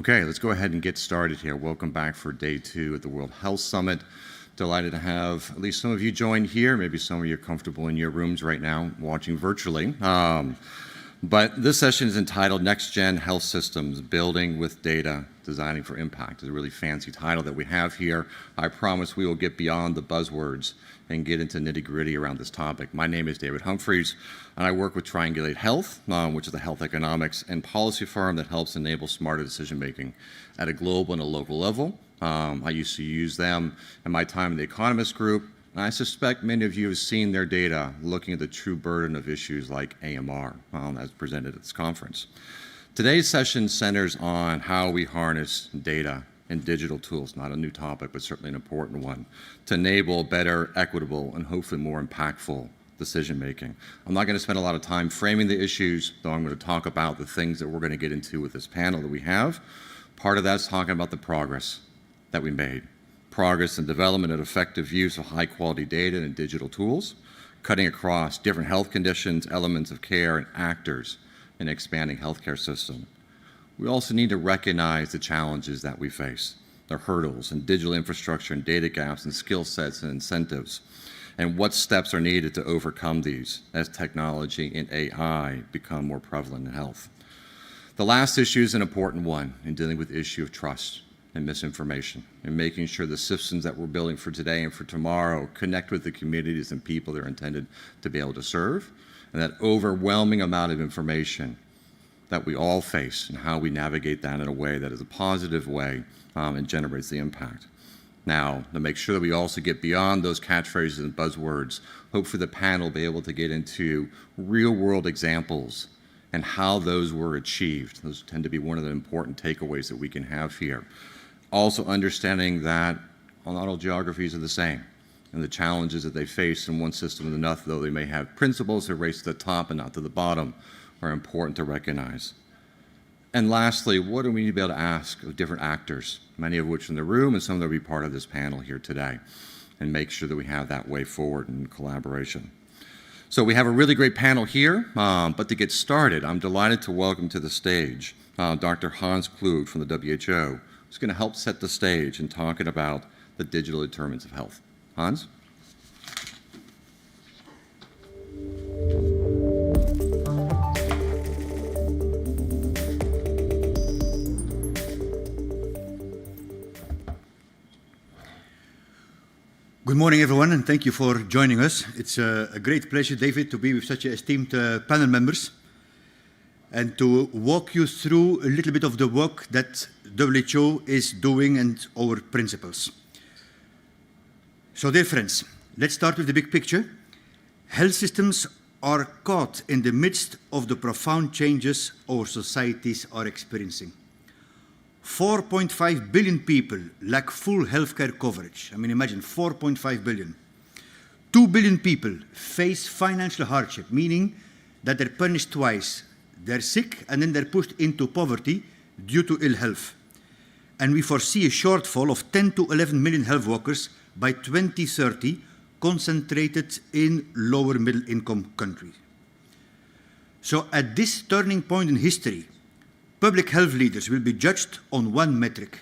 Okay, let's go ahead and get started here. Welcome back for day 2 at the World Health Summit. Delighted to have at least some of you join here. Maybe some of you are comfortable in your rooms right now watching virtually. But this session is entitled Next Gen Health Systems, Building with Data, Designing for Impact. It's a really fancy title that we have here. I promise we will get beyond the buzzwords and get into nitty-gritty around this topic. My name is David Humphreys, and I work with Triangulate Health, which is a health economics and policy firm that helps enable smarter decision-making at a global and a local level. I used to use them in my time in the Economist Group, and I suspect many of you have seen their data looking at the true burden of issues like AMR, as presented at this conference. Today's session centers on how we harness data and digital tools, not a new topic, but certainly an important one, to enable better, equitable, and hopefully more impactful decision-making. I'm not going to spend a lot of time framing the issues, though I'm going to talk about the things that we're going to get into with this panel that we have. Part of that is talking about the progress that we made. Progress in development and effective use of high-quality data and digital tools, cutting across different health conditions, elements of care, and actors in an expanding healthcare system. We also need to recognize the challenges that we face, the hurdles in digital infrastructure and data gaps and skill sets and incentives, and what steps are needed to overcome these as technology and AI become more prevalent in health. The last issue is an important one in dealing with the issue of trust and misinformation, and making sure the systems that we're building for today and for tomorrow connect with the communities and people they're intended to be able to serve, and that overwhelming amount of information that we all face and how we navigate that in a way that is a positive way and generates the impact. Now, to make sure that we also get beyond those catchphrases and buzzwords, hopefully the panel will be able to get into real-world examples and how those were achieved. Those tend to be one of the important takeaways that we can have here. Also understanding that not all geographies are the same, and the challenges that they face in one system and another, though they may have principles that race to the top and not to the bottom, are important to recognize. And lastly, what do we need to be able to ask of different actors, many of which are in the room and some that will be part of this panel here today, and make sure that we have that way forward in collaboration. So we have a really great panel here, but to get started, I'm delighted to welcome to the stage Dr. Hans Kluge from the WHO, who's going to help set the stage in talking about the digital determinants of health. Hans? Good morning, everyone, and thank you for joining us. It's a great pleasure, David, to be with such esteemed panel members and to walk you through a little bit of the work that WHO is doing and our principles. So, dear friends, let's start with the big picture. Health systems are caught in the midst of the profound changes our societies are experiencing. 4.5 billion people lack full healthcare coverage. I mean, imagine 4.5 billion. 2 billion people face financial hardship, meaning that they're punished twice. They're sick and then they're pushed into poverty due to ill health. And we foresee a shortfall of 10 to 11 million health workers by 2030, concentrated in lower middle income countries. So at this turning point in history, public health leaders will be judged on one metric: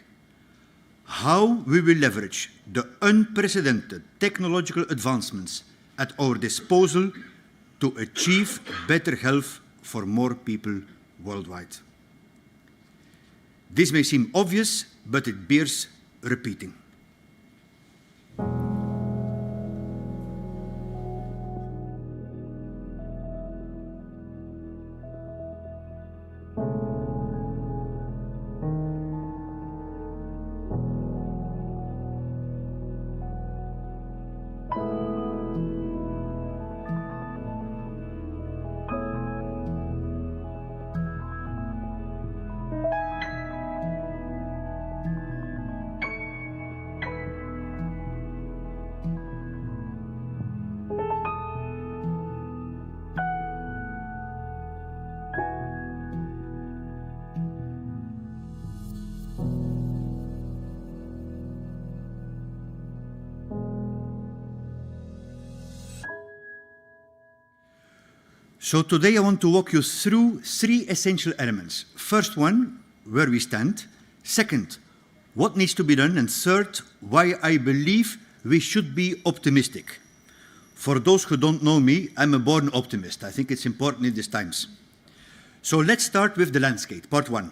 how we will leverage the unprecedented technological advancements at our disposal to achieve better health for more people worldwide. This may seem obvious, but it bears repeating. So today I want to walk you through 3 essential elements. First one, where we stand. Second, what needs to be done? And third, why I believe we should be optimistic. For those who don't know me, I'm a born optimist. I think it's important in these times. So let's start with the landscape, part one.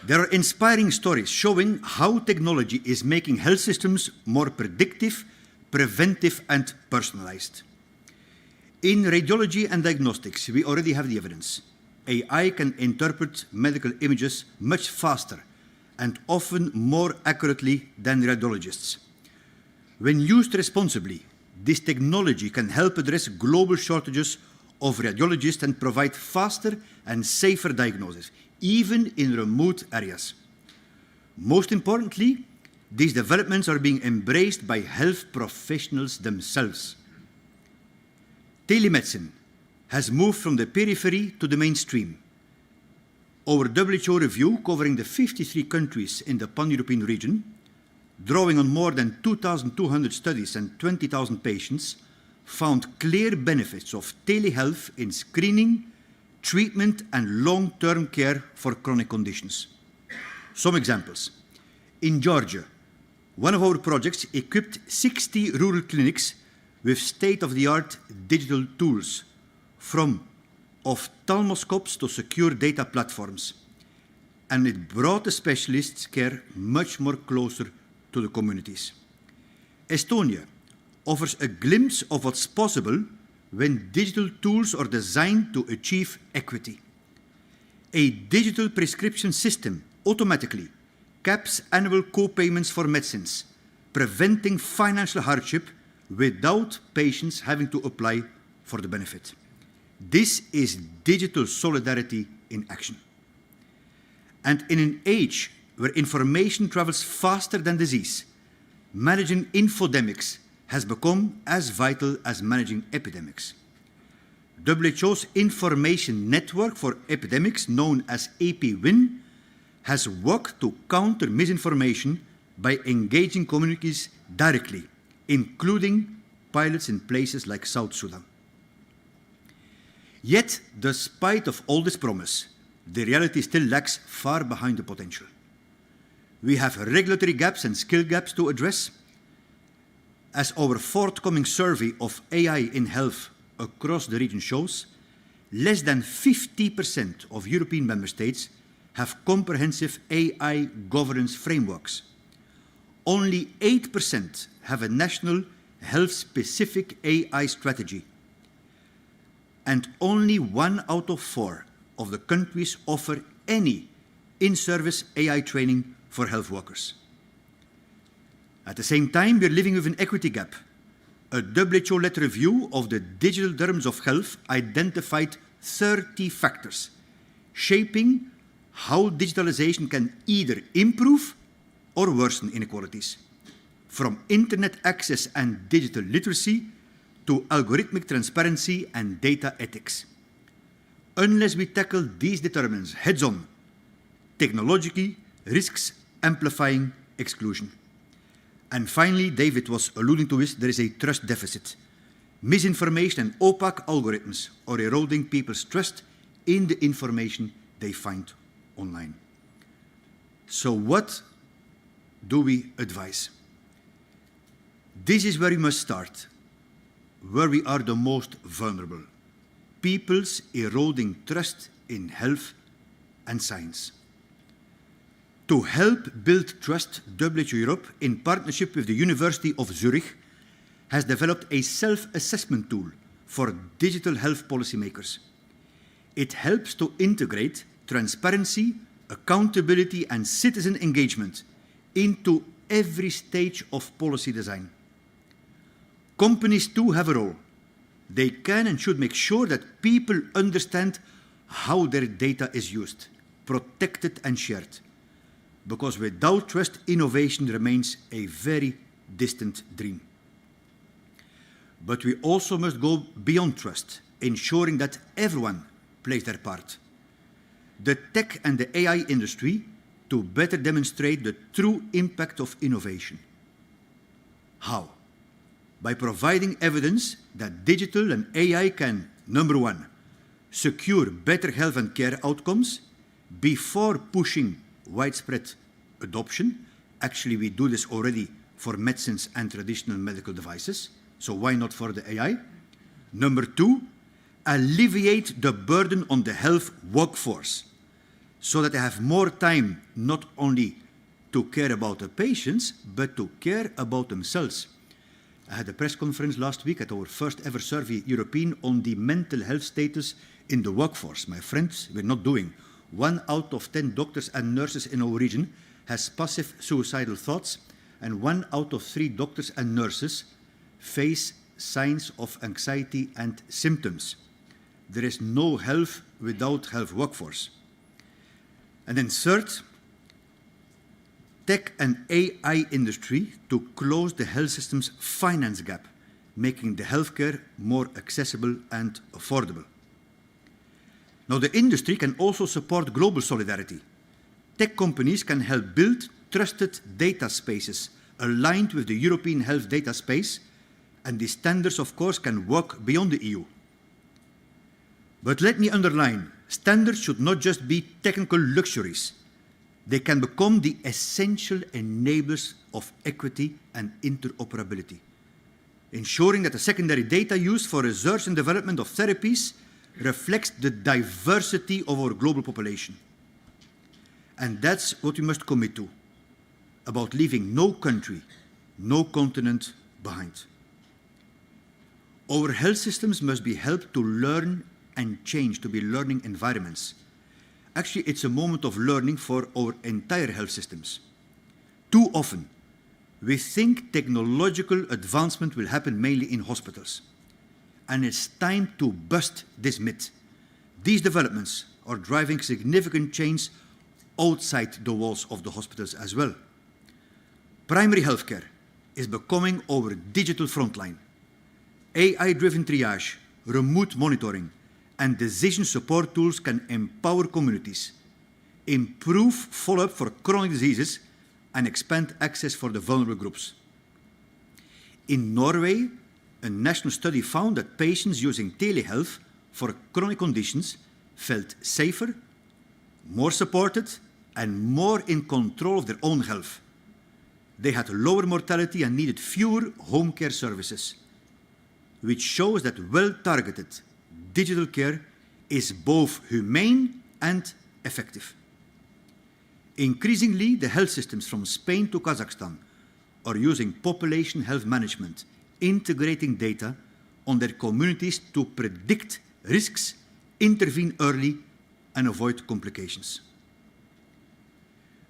There are inspiring stories showing how technology is making health systems more predictive, preventive, and personalized. In radiology and diagnostics, we already have the evidence. AI can interpret medical images much faster and often more accurately than radiologists. When used responsibly, this technology can help address global shortages of radiologists and provide faster and safer diagnosis, even in remote areas. Most importantly, these developments are being embraced by health professionals themselves. Telemedicine has moved from the periphery to the mainstream. Our WHO review, covering the 53 countries in the pan-European region, drawing on more than 2,200 studies and 20,000 patients, found clear benefits of telehealth in screening, treatment, and long-term care for chronic conditions. Some examples. In Georgia, one of our projects equipped 60 rural clinics with state-of-the-art digital tools, from ophthalmoscopes to secure data platforms. And it brought the specialists' care much more closer to the communities. Estonia offers a glimpse of what's possible when digital tools are designed to achieve equity. A digital prescription system automatically caps annual co-payments for medicines, preventing financial hardship without patients having to apply for the benefit. This is digital solidarity in action. And in an age where information travels faster than disease, managing infodemics has become as vital as managing epidemics. WHO's Information Network for Epidemics, known as AP-WIN, has worked to counter misinformation by engaging communities directly, including pilots in places like South Sudan. Yet, despite of all this promise, the reality still lags far behind the potential. We have regulatory gaps and skill gaps to address. As our forthcoming survey of AI in health across the region shows, less than 50% of European member states have comprehensive AI governance frameworks. Only 8% have a national health-specific AI strategy. And only 1 out of 4 of the countries offer any in-service AI training for health workers. At the same time, we're living with an equity gap. A WHO-led review of the digital determinants of health identified 30 factors shaping how digitalization can either improve or worsen inequalities, from internet access and digital literacy to algorithmic transparency and data ethics. Unless we tackle these determinants heads-on, technologically risks amplifying exclusion. And finally, David was alluding to this, there is a trust deficit. Misinformation and opaque algorithms are eroding people's trust in the information they find online. So what do we advise? This is where we must start, where we are the most vulnerable. People's eroding trust in health and science. To help build trust, WHO Europe, in partnership with the University of Zurich, has developed a self-assessment tool for digital health policymakers. It helps to integrate transparency, accountability, and citizen engagement into every stage of policy design. Companies too have a role. They can and should make sure that people understand how their data is used, protected and shared. Because without trust, innovation remains a very distant dream. But we also must go beyond trust, ensuring that everyone plays their part. The tech and the AI industry to better demonstrate the true impact of innovation. How? By providing evidence that digital and AI can, number one, secure better health and care outcomes before pushing widespread adoption. Actually, we do this already for medicines and traditional medical devices, so why not for the AI? Number 2, alleviate the burden on the health workforce so that they have more time not only to care about the patients, but to care about themselves. I had a press conference last week at our first ever survey European on the mental health status in the workforce. My friends, we're not doing. 1 out of 10 doctors and nurses in our region has passive suicidal thoughts, and 1 out of 3 doctors and nurses face signs of anxiety and symptoms. There is no health without health workforce. And then third, tech and AI industry to close the health system's finance gap, making the healthcare more accessible and affordable. Now, the industry can also support global solidarity. Tech companies can help build trusted data spaces aligned with the European health data space, and these standards, of course, can work beyond the EU. But let me underline, standards should not just be technical luxuries. They can become the essential enablers of equity and interoperability, ensuring that the secondary data used for research and development of therapies reflects the diversity of our global population. And that's what we must commit to, about leaving no country, no continent behind. Our health systems must be helped to learn and change, to be learning environments. Actually, it's a moment of learning for our entire health systems. Too often, we think technological advancement will happen mainly in hospitals. And it's time to bust this myth. These developments are driving significant change outside the walls of the hospitals as well. Primary healthcare is becoming our digital frontline. AI-driven triage, remote monitoring, and decision support tools can empower communities, improve follow-up for chronic diseases, and expand access for the vulnerable groups. In Norway, a national study found that patients using telehealth for chronic conditions felt safer, more supported, and more in control of their own health. They had lower mortality and needed fewer home care services, which shows that well-targeted digital care is both humane and effective. Increasingly, the health systems from Spain to Kazakhstan are using population health management, integrating data on their communities to predict risks, intervene early, and avoid complications.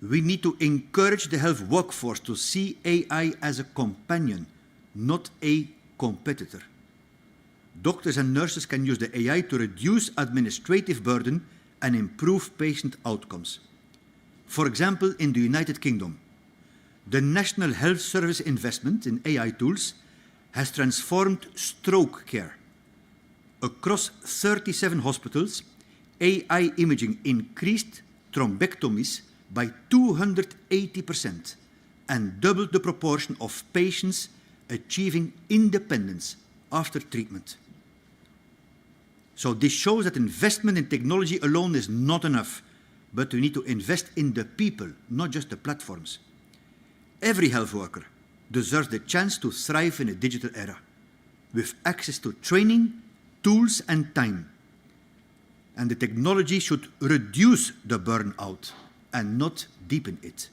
We need to encourage the health workforce to see AI as a companion, not a competitor. Doctors and nurses can use the AI to reduce administrative burden and improve patient outcomes. For example, in the United Kingdom, the National Health Service investment in AI tools has transformed stroke care. Across 37 hospitals, AI imaging increased thrombectomies by 280% and doubled the proportion of patients achieving independence after treatment. So this shows that investment in technology alone is not enough, but we need to invest in the people, not just the platforms. Every health worker deserves the chance to thrive in a digital era, with access to training, tools, and time. And the technology should reduce the burnout and not deepen it.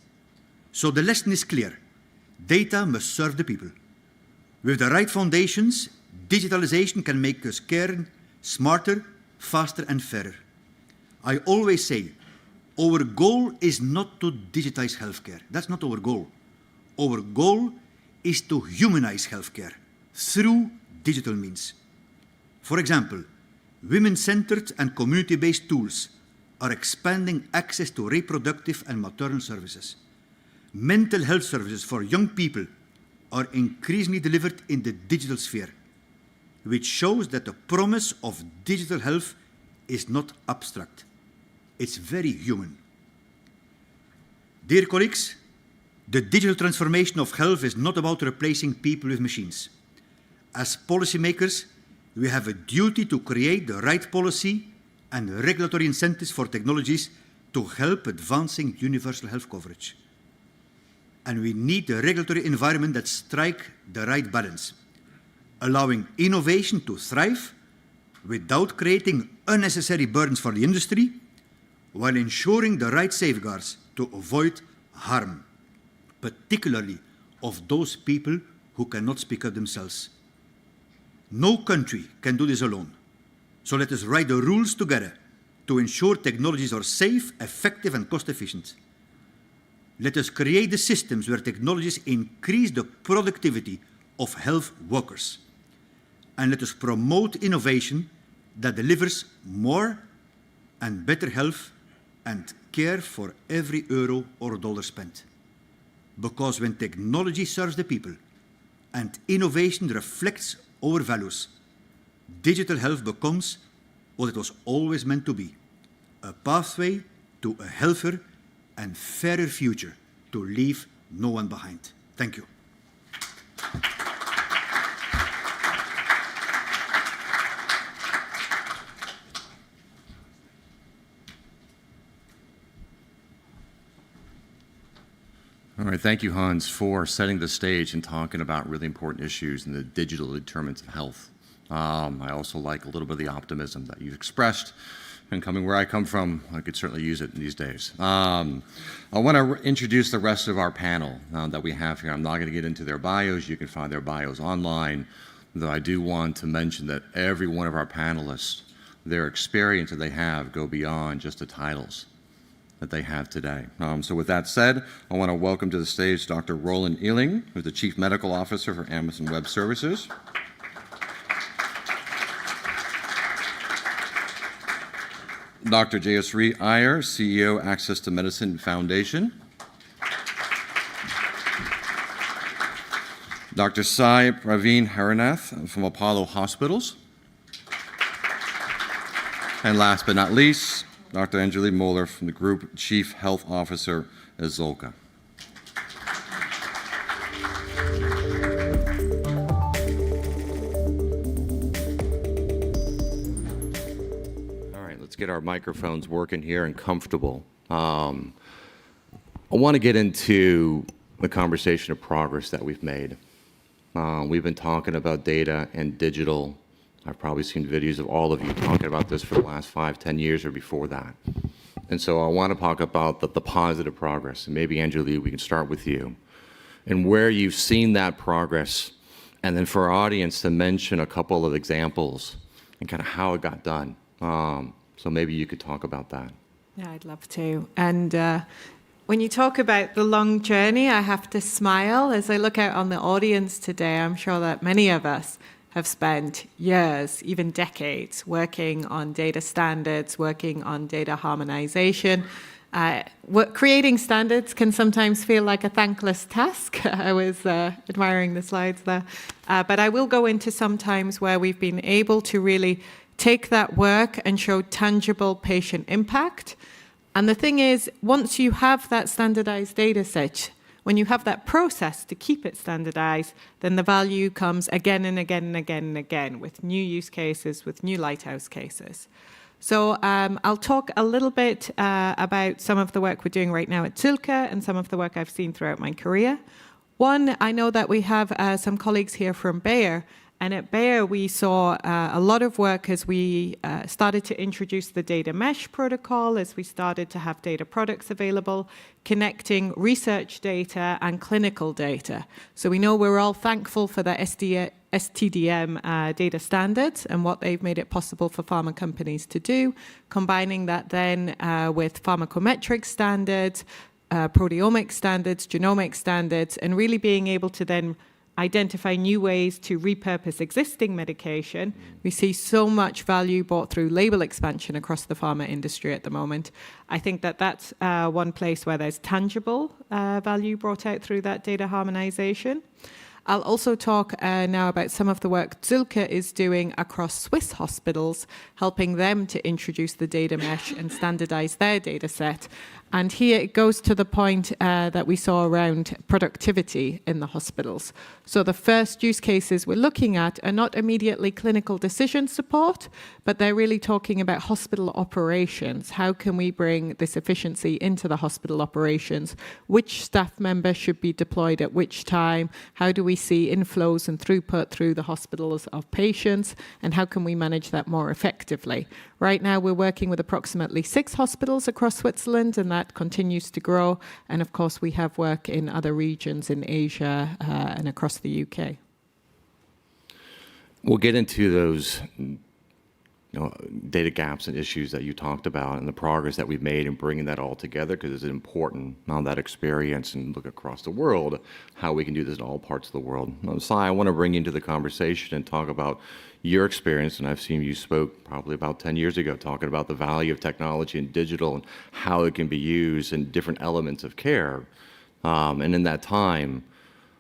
So the lesson is clear. Data must serve the people. With the right foundations, digitalization can make us care smarter, faster, and fairer. I always say, our goal is not to digitize healthcare. That's not our goal. Our goal is to humanize healthcare through digital means. For example, women-centered and community-based tools are expanding access to reproductive and maternal services. Mental health services for young people are increasingly delivered in the digital sphere, which shows that the promise of digital health is not abstract. It's very human. Dear colleagues, the digital transformation of health is not about replacing people with machines. As policymakers, we have a duty to create the right policy and regulatory incentives for technologies to help advancing universal health coverage. And we need a regulatory environment that strikes the right balance, allowing innovation to thrive without creating unnecessary burdens for the industry, while ensuring the right safeguards to avoid harm, particularly of those people who cannot speak up themselves. No country can do this alone. So let us write the rules together to ensure technologies are safe, effective, and cost-efficient. Let us create the systems where technologies increase the productivity of health workers. And let us promote innovation that delivers more and better health and care for every euro or dollar spent. Because when technology serves the people and innovation reflects our values, digital health becomes what it was always meant to be, a pathway to a healthier and fairer future to leave no one behind. Thank you. All right, thank you, Hans, for setting the stage and talking about really important issues and the digital determinants of health. I also like a little bit of the optimism that you've expressed, and coming where I come from, I could certainly use it these days. I want to introduce the rest of our panel that we have here. I'm not going to get into their bios. You can find their bios online, though I do want to mention that every one of our panelists, their experience that they have go beyond just the titles that they have today. So with that said, I want to welcome to the stage Dr. Roland Ealing, who's the Chief Medical Officer for Amazon Web Services. Dr. Jayashree Iyer, CEO, Access to Medicine Foundation. Dr. Sai Praveen Haranath from Apollo Hospitals. And last but not least, Dr. Anjali Moeller from the Group Chief Health Officer at Zolka. All right, let's get our microphones working here and comfortable. I want to get into the conversation of progress that we've made. We've been talking about data and digital. I've probably seen videos of all of you talking about this for the last 5, 10 years or before that. And so I want to talk about the positive progress. And maybe, Anjali, we can start with you. And where you've seen that progress, and then for our audience to mention a couple of examples and kind of how it got done. So maybe you could talk about that. Yeah, I'd love to. And when you talk about the long journey, I have to smile. As I look out on the audience today, I'm sure that many of us have spent years, even decades, working on data standards, working on data harmonization. Creating standards can sometimes feel like a thankless task. I was admiring the slides there. But I will go into some times where we've been able to really take that work and show tangible patient impact. And the thing is, once you have that standardized data set, when you have that process to keep it standardized, then the value comes again and again and again and again with new use cases, with new lighthouse cases. So I'll talk a little bit about some of the work we're doing right now at Zolka and some of the work I've seen throughout my career. One, I know that we have some colleagues here from Bayer, and at Bayer we saw a lot of work as we started to introduce the data mesh protocol, as we started to have data products available, connecting research data and clinical data. So we know we're all thankful for the STDM data standards and what they've made it possible for pharma companies to do, combining that then with pharmacometric standards, proteomic standards, genomic standards, and really being able to then identify new ways to repurpose existing medication. We see so much value brought through label expansion across the pharma industry at the moment. I think that that's one place where there's tangible value brought out through that data harmonization. I'll also talk now about some of the work Zulke is doing across Swiss hospitals, helping them to introduce the data mesh and standardize their data set. And here it goes to the point that we saw around productivity in the hospitals. So the first use cases we're looking at are not immediately clinical decision support, but they're really talking about hospital operations. How can we bring this efficiency into the hospital operations? Which staff member should be deployed at which time? How do we see inflows and throughput through the hospitals of patients? And how can we manage that more effectively? Right now, we're working with approximately 6 hospitals across Switzerland, and that continues to grow. And of course, we have work in other regions in Asia and across the UK. We'll get into those data gaps and issues that you talked about and the progress that we've made in bringing that all together, because it's important on that experience and look across the world, how we can do this in all parts of the world. Now, Sai, I want to bring you into the conversation and talk about your experience, and I've seen you spoke probably about 10 years ago talking about the value of technology and digital and how it can be used in different elements of care. And in that time,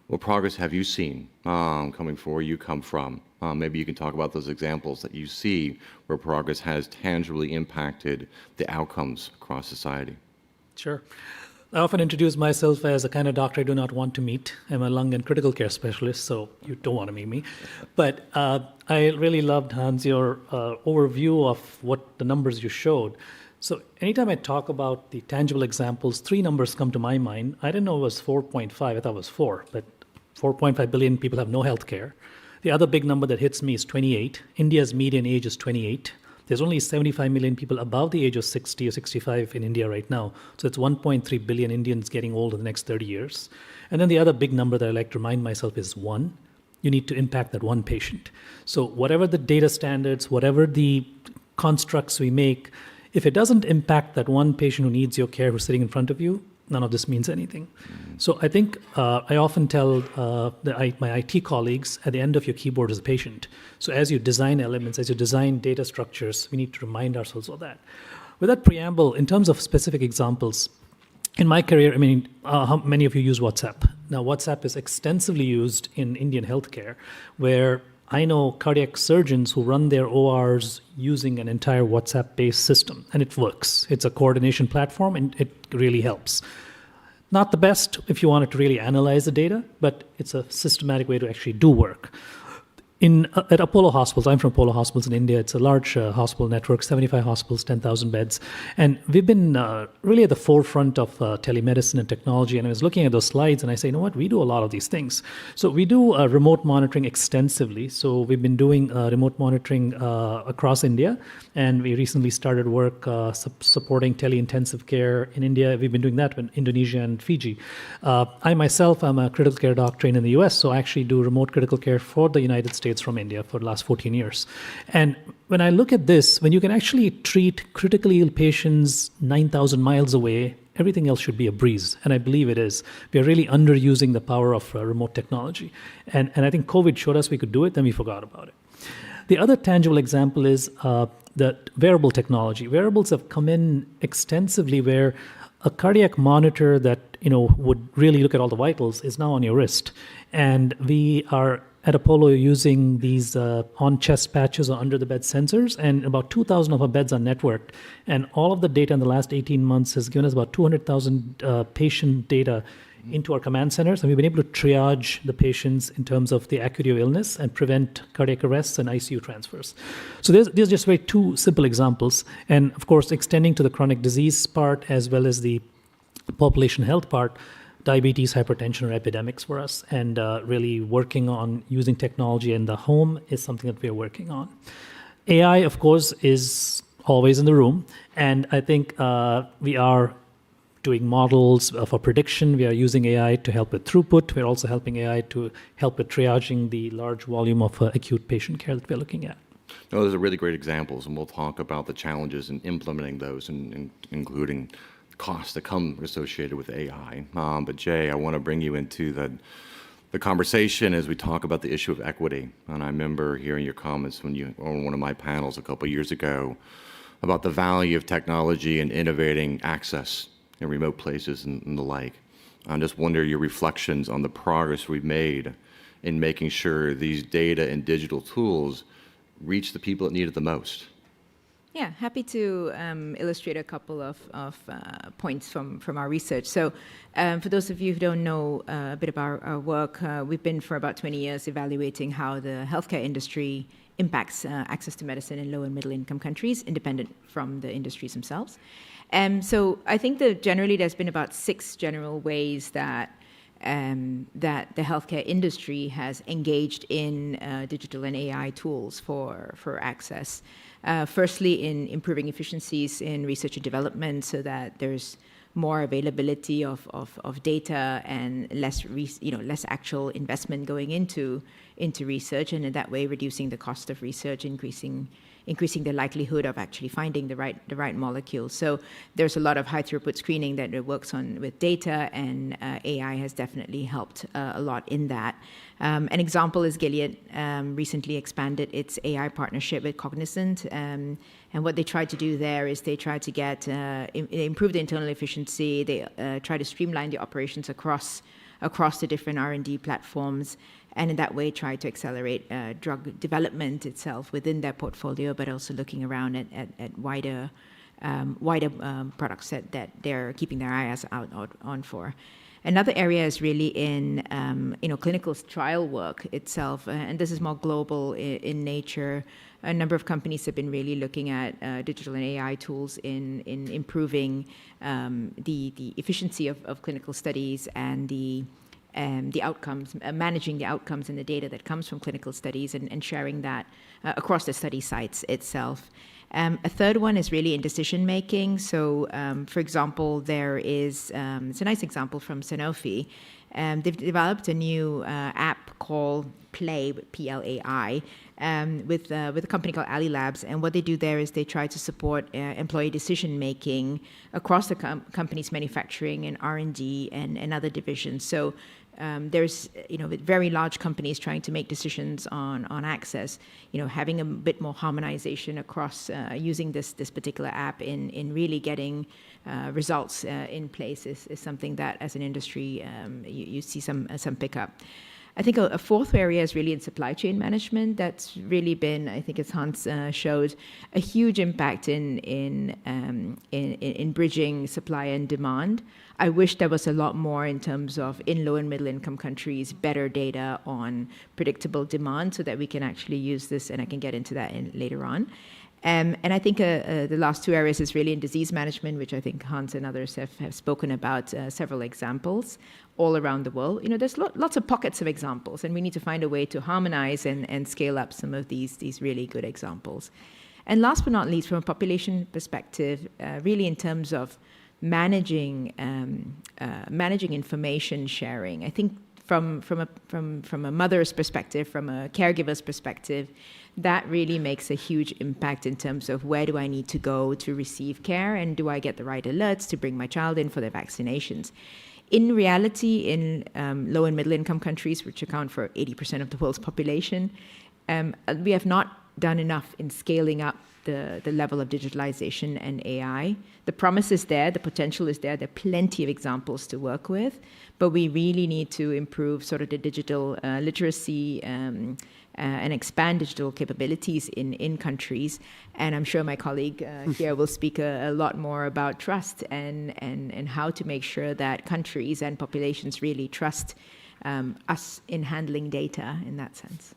what progress have you seen coming forward, you come from? Maybe you can talk about those examples that you see where progress has tangibly impacted the outcomes across society. Sure. I often introduce myself as a kind of doctor I do not want to meet. I'm a lung and critical care specialist, so you don't want to meet me. But I really loved, Hans, your overview of what the numbers you showed. So anytime I talk about the tangible examples, 3 numbers come to my mind. I didn't know it was 4.5, I thought it was 4, but 4.5 billion people have no health care. The other big number that hits me is 28. India's median age is 28. There's only 75 million people above the age of 60 or 65 in India right now. So it's 1.3 billion Indians getting old in the next 30 years. And then the other big number that I like to remind myself is 1. You need to impact that one patient. So whatever the data standards, whatever the constructs we make, if it doesn't impact that one patient who needs your care who's sitting in front of you, none of this means anything. So I think I often tell my IT colleagues, at the end of your keyboard is a patient. So as you design elements, as you design data structures, we need to remind ourselves of that. With that preamble, in terms of specific examples, in my career, how many of you use WhatsApp? Now, WhatsApp is extensively used in Indian healthcare, where I know cardiac surgeons who run their ORs using an entire WhatsApp-based system, and it works. It's a coordination platform, and it really helps. Not the best if you wanted to really analyze the data, but it's a systematic way to actually do work. At Apollo Hospitals, I'm from Apollo Hospitals in India. It's a large hospital network, 75 hospitals, 10,000 beds. And we've been really at the forefront of telemedicine and technology. And I was looking at those slides and I say, you know what, we do a lot of these things. So we do remote monitoring extensively. So we've been doing remote monitoring across India. And we recently started work supporting tele-intensive care in India. We've been doing that in Indonesia and Fiji. I myself am a critical care doctor trained in the US, so I actually do remote critical care for the United States from India for the last 14 years. And when I look at this, when you can actually treat critically ill patients 9,000 miles away, everything else should be a breeze. And I believe it is. We are really underusing the power of remote technology. And I think COVID showed us we could do it, then we forgot about it. The other tangible example is the wearable technology. Wearables have come in extensively where a cardiac monitor that would really look at all the vitals is now on your wrist. And we are at Apollo using these on-chest patches or under-the-bed sensors, and about 2,000 of our beds are networked. And all of the data in the last 18 months has given us about 200,000 patient data into our command centers, and we've been able to triage the patients in terms of the acuity of illness and prevent cardiac arrests and ICU transfers. So there's just very 2 simple examples. And of course, extending to the chronic disease part as well as the population health part, diabetes, hypertension are epidemics for us, and really working on using technology in the home is something that we're working on. AI, of course, is always in the room, and I think we are doing models for prediction. We are using AI to help with throughput. We're also helping AI to help with triaging the large volume of acute patient care that we're looking at. No, those are really great examples, and we'll talk about the challenges in implementing those, and including costs that come associated with AI. But Jay, I want to bring you into the conversation as we talk about the issue of equity. And I remember hearing your comments when you were on one of my panels a couple of years ago about the value of technology and innovating access in remote places and the like. I just wonder your reflections on the progress we've made in making sure these data and digital tools reach the people that need it the most? Yeah, happy to illustrate a couple of points from our research. So for those of you who don't know a bit about our work, we've been for about 20 years evaluating how the healthcare industry impacts access to medicine in low and middle income countries, independent from the industries themselves. So I think that generally there's been about 6 general ways that that the healthcare industry has engaged in digital and AI tools for access. Firstly, in improving efficiencies in research and development so that there's more availability of data and less actual investment going into research, and in that way reducing the cost of research, increasing the likelihood of actually finding the right molecule. So there's a lot of high throughput screening that it works on with data, and AI has definitely helped a lot in that. An example is Gilead recently expanded its AI partnership with Cognizant, and what they tried to do there is they tried to get improve the internal efficiency. They try to streamline the operations across the different R&D platforms, and in that way try to accelerate drug development itself within their portfolio, but also looking around at wider products that they're keeping their eyes out on for. Another area is really in clinical trial work itself, and this is more global in nature. A number of companies have been really looking at digital and AI tools in improving the efficiency of clinical studies and the outcomes, managing the outcomes and the data that comes from clinical studies and sharing that across the study sites itself. A third one is really in decision making. So, for example, there is, it's a nice example from Sanofi. They've developed a new app called Play, P-L-A-I, with a company called Ali Labs. And what they do there is they try to support employee decision making across the company's manufacturing and R&D and other divisions. So there's, with very large companies trying to make decisions on access, having a bit more harmonization across using this particular app in really getting results in place is something that as an industry you see some pickup. I think a fourth area is really in supply chain management. That's really been, I think, as Hans showed, a huge impact in bridging supply and demand. I wish there was a lot more in terms of, in low and middle income countries, better data on predictable demand so that we can actually use this, and I can get into that later on. And I think the last 2 areas is really in disease management, which I think Hans and others have spoken about, several examples all around the world. There's lots of pockets of examples, and we need to find a way to harmonize and scale up some of these really good examples. And last but not least, from a population perspective, really in terms of managing information sharing, I think from a mother's perspective, from a caregiver's perspective, that really makes a huge impact in terms of where do I need to go to receive care, and do I get the right alerts to bring my child in for their vaccinations. In reality, in low and middle income countries, which account for 80% of the world's population, we have not done enough in scaling up the level of digitalization and AI. The promise is there, the potential is there, there are plenty of examples to work with, but we really need to improve sort of the digital literacy and expand digital capabilities in countries. And I'm sure my colleague here will speak a lot more about trust and how to make sure that countries and populations really trust us in handling data in that sense.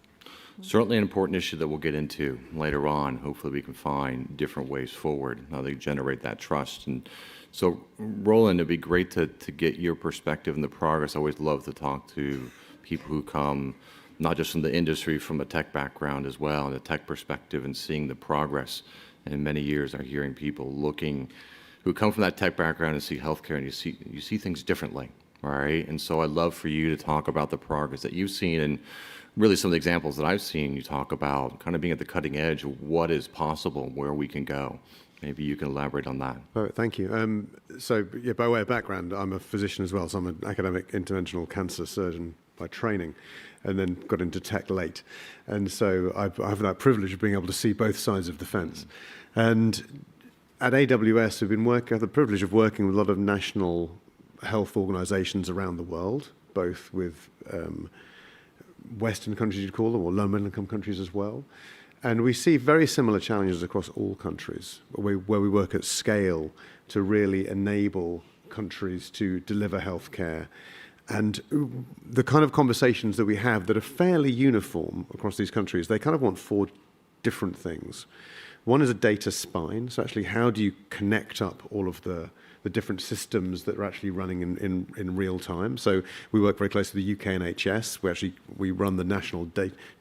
Certainly an important issue that we'll get into later on. Hopefully we can find different ways forward, how they generate that trust. And so, Roland, it'd be great to get your perspective and the progress. I always love to talk to people who come not just from the industry, from a tech background as well, and a tech perspective, and seeing the progress. And in many years, I'm hearing people who come from that tech background and see healthcare, and you see things differently, right? And so I'd love for you to talk about the progress that you've seen, and really some of the examples that I've seen. You talk about kind of being at the cutting edge of what is possible, where we can go. Maybe you can elaborate on that. Oh, thank you. So, yeah, by way of background, I'm a physician as well, so I'm an academic interventional cancer surgeon by training, and then got into tech late. And so I have that privilege of being able to see both sides of the fence. And at AWS, I have the privilege of working with a lot of national health organizations around the world, both with Western countries, you'd call them, or low-middle income countries as well. And we see very similar challenges across all countries, where we work at scale to really enable countries to deliver healthcare. And the kind of conversations that we have that are fairly uniform across these countries, they kind of want four different things. One is a data spine. So actually, how do you connect up all of the different systems that are actually running in real time? So we work very closely with the UK NHS. We run the national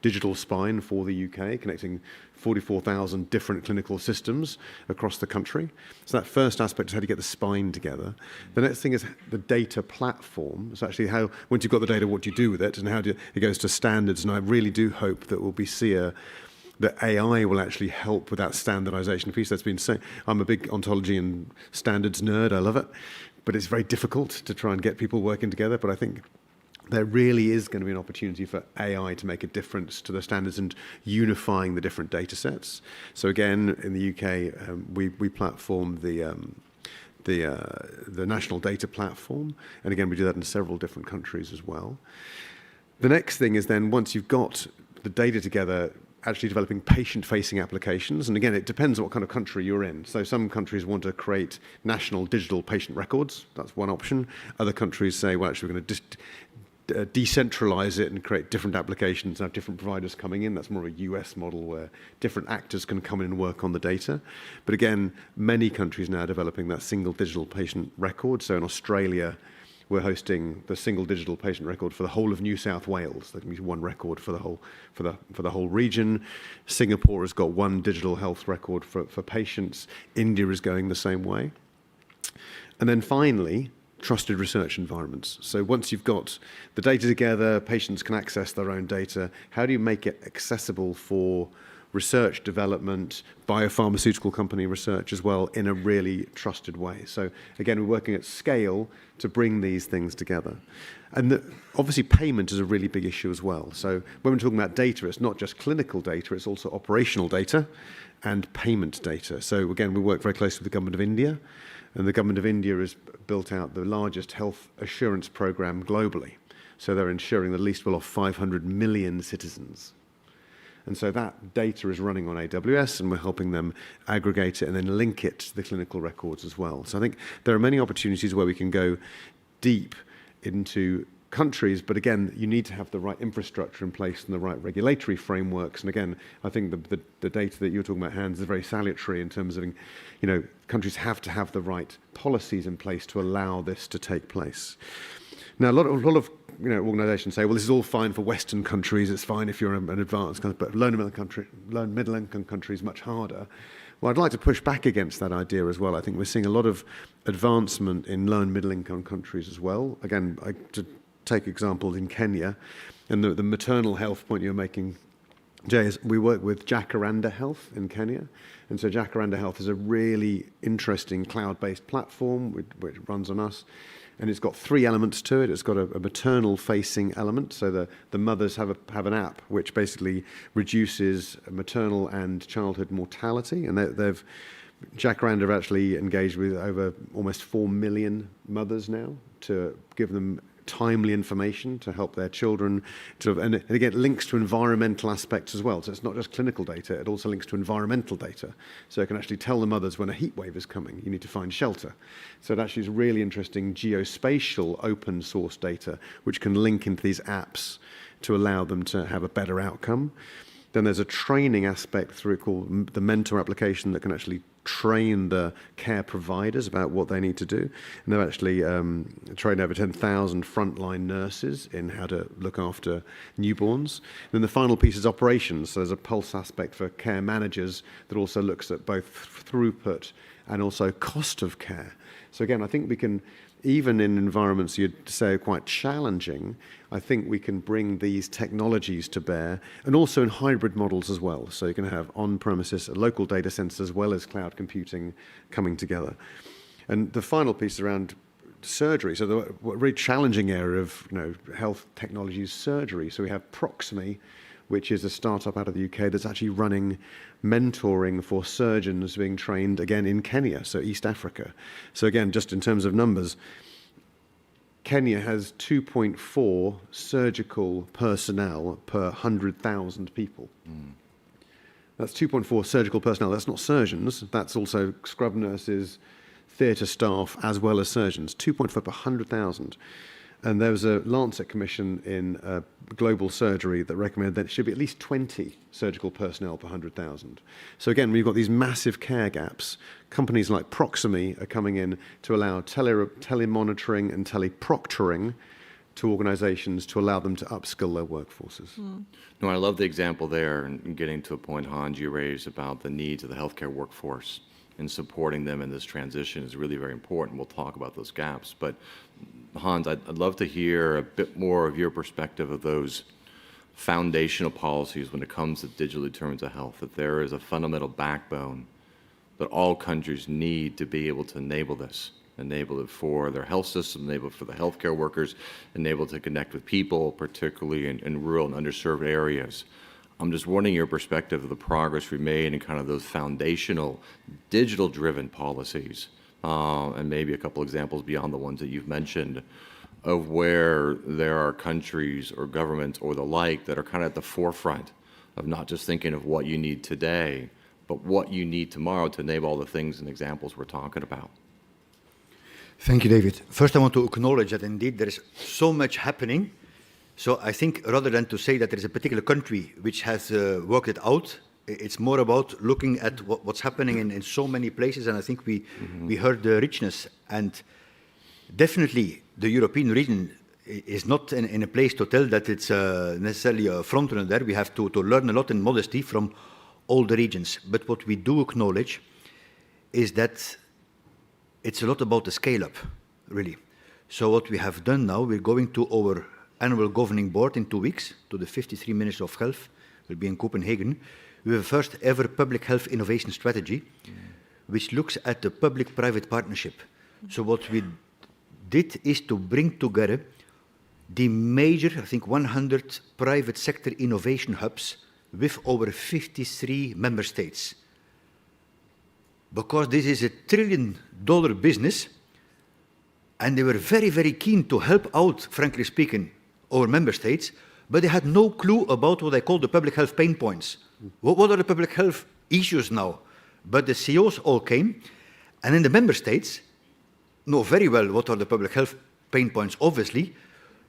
digital spine for the UK, connecting 44,000 different clinical systems across the country. So that first aspect is how do you get the spine together. The next thing is the data platform. So actually how, once you've got the data, what do you do with it, and how do it goes to standards. And I really do hope that we'll be that AI will actually help with that standardization piece. That's been so. I'm a big ontology and standards nerd. I love it, but it's very difficult to try and get people working together. But I think there really is going to be an opportunity for AI to make a difference to the standards and unifying the different data sets. So again, in the UK, we platform the national data platform, and again, we do that in several different countries as well. The next thing is then once you've got the data together, actually developing patient-facing applications. And again, it depends on what kind of country you're in. So some countries want to create national digital patient records. That's one option. Other countries say, well, actually, we're going to decentralize it and create different applications and have different providers coming in. That's more of a US model where different actors can come in and work on the data. But again, many countries now are developing that single digital patient record. So in Australia, we're hosting the single digital patient record for the whole of New South Wales. There can be one record for the whole region. Singapore has got one digital health record for patients. India is going the same way. And then finally, trusted research environments. So once you've got the data together, patients can access their own data. How do you make it accessible for research development, biopharmaceutical company research as well, in a really trusted way? So again, we're working at scale to bring these things together. And obviously payment is a really big issue as well. So when we're talking about data, it's not just clinical data, it's also operational data and payment data. So again, we work very closely with the government of India, and the government of India has built out the largest health assurance program globally. So they're ensuring the least will of 500 million citizens. And so that data is running on AWS, and we're helping them aggregate it and then link it to the clinical records as well. So I think there are many opportunities where we can go deep into countries, but again, you need to have the right infrastructure in place and the right regulatory frameworks. And again, I think the data that you're talking about, Hans, is very salutary in terms of, countries have to have the right policies in place to allow this to take place. Now, a lot of organisations say, well, this is all fine for Western countries. It's fine if you're an advanced country, but low and middle income countries much harder. Well, I'd like to push back against that idea as well. I think we're seeing a lot of advancement in low and middle income countries as well. Again, to take examples in Kenya, and the maternal health point you're making, Jay, is we work with Jacaranda Health in Kenya. And so Jacaranda Health is a really interesting cloud-based platform which runs on us. And it's got three elements to it. It's got a maternal-facing element, so the mothers have an app which basically reduces maternal and childhood mortality. And Jacaranda have actually engaged with over almost 4 million mothers now to give them timely information to help their children. And again, it links to environmental aspects as well. So it's not just clinical data, it also links to environmental data. So it can actually tell the mothers when a heat wave is coming, you need to find shelter. So it actually is really interesting geospatial open source data, which can link into these apps to allow them to have a better outcome. Then there's a training aspect through it called the Mentor application that can actually train the care providers about what they need to do. And they've actually trained over 10,000 frontline nurses in how to look after newborns. And then the final piece is operations. So there's a pulse aspect for care managers that also looks at both throughput and also cost of care. So again, I think we can, even in environments you'd say are quite challenging, I think we can bring these technologies to bear, and also in hybrid models as well. So you can have on-premises, local data centers, as well as cloud computing coming together. And the final piece around surgery. So the really challenging area of health technology is surgery. So we have Proximy, which is a startup out of the UK that's actually running mentoring for surgeons being trained, again, in Kenya, so East Africa. So again, just in terms of numbers, Kenya has 2.4 surgical personnel per 100,000 people. That's 2.4 surgical personnel. That's not surgeons. That's also scrub nurses, theatre staff, as well as surgeons. 2.4 per 100,000. And there was a Lancet commission in global surgery that recommended that it should be at least 20 surgical personnel per 100,000. So again, we've got these massive care gaps. Companies like Proximy are coming in to allow telemonitoring and teleproctoring to organizations to allow them to upskill their workforces. No, I love the example there, and getting to a point, Hans, you raised about the needs of the healthcare workforce and supporting them in this transition is really very important. We'll talk about those gaps. But Hans, I'd love to hear a bit more of your perspective of those foundational policies when it comes to digital determinants of health, that there is a fundamental backbone that all countries need to be able to enable this, enable it for their health system, enable it for the healthcare workers, enable to connect with people, particularly in rural and underserved areas. I'm just wondering your perspective of the progress we made in kind of those foundational digital-driven policies, and maybe a couple examples beyond the ones that you've mentioned of where there are countries or governments or the like that are kind of at the forefront of not just thinking of what you need today, but what you need tomorrow to enable all the things and examples we're talking about. Thank you, David. First, I want to acknowledge that indeed there is so much happening. So I think rather than to say that there is a particular country which has worked it out, it's more about looking at what's happening in so many places. And I think we heard the richness. And definitely the European region is not in a place to tell that it's necessarily a frontrunner there. We have to learn a lot in modesty from all the regions. But what we do acknowledge is that it's a lot about the scale-up, really. So what we have done now, we're going to our annual governing board in 2 weeks to the 53 Ministers of Health, will be in Copenhagen. We have a first ever public health innovation strategy, which looks at the public-private partnership. So what we did is to bring together the major, I think 100 private sector innovation hubs with over 53 member states. Because this is a $1 trillion business, and they were very, very keen to help out, frankly speaking, our member states, but they had no clue about what I call the public health pain points. What are the public health issues now? But the CEOs all came, and in the member states know very well what are the public health pain points, obviously,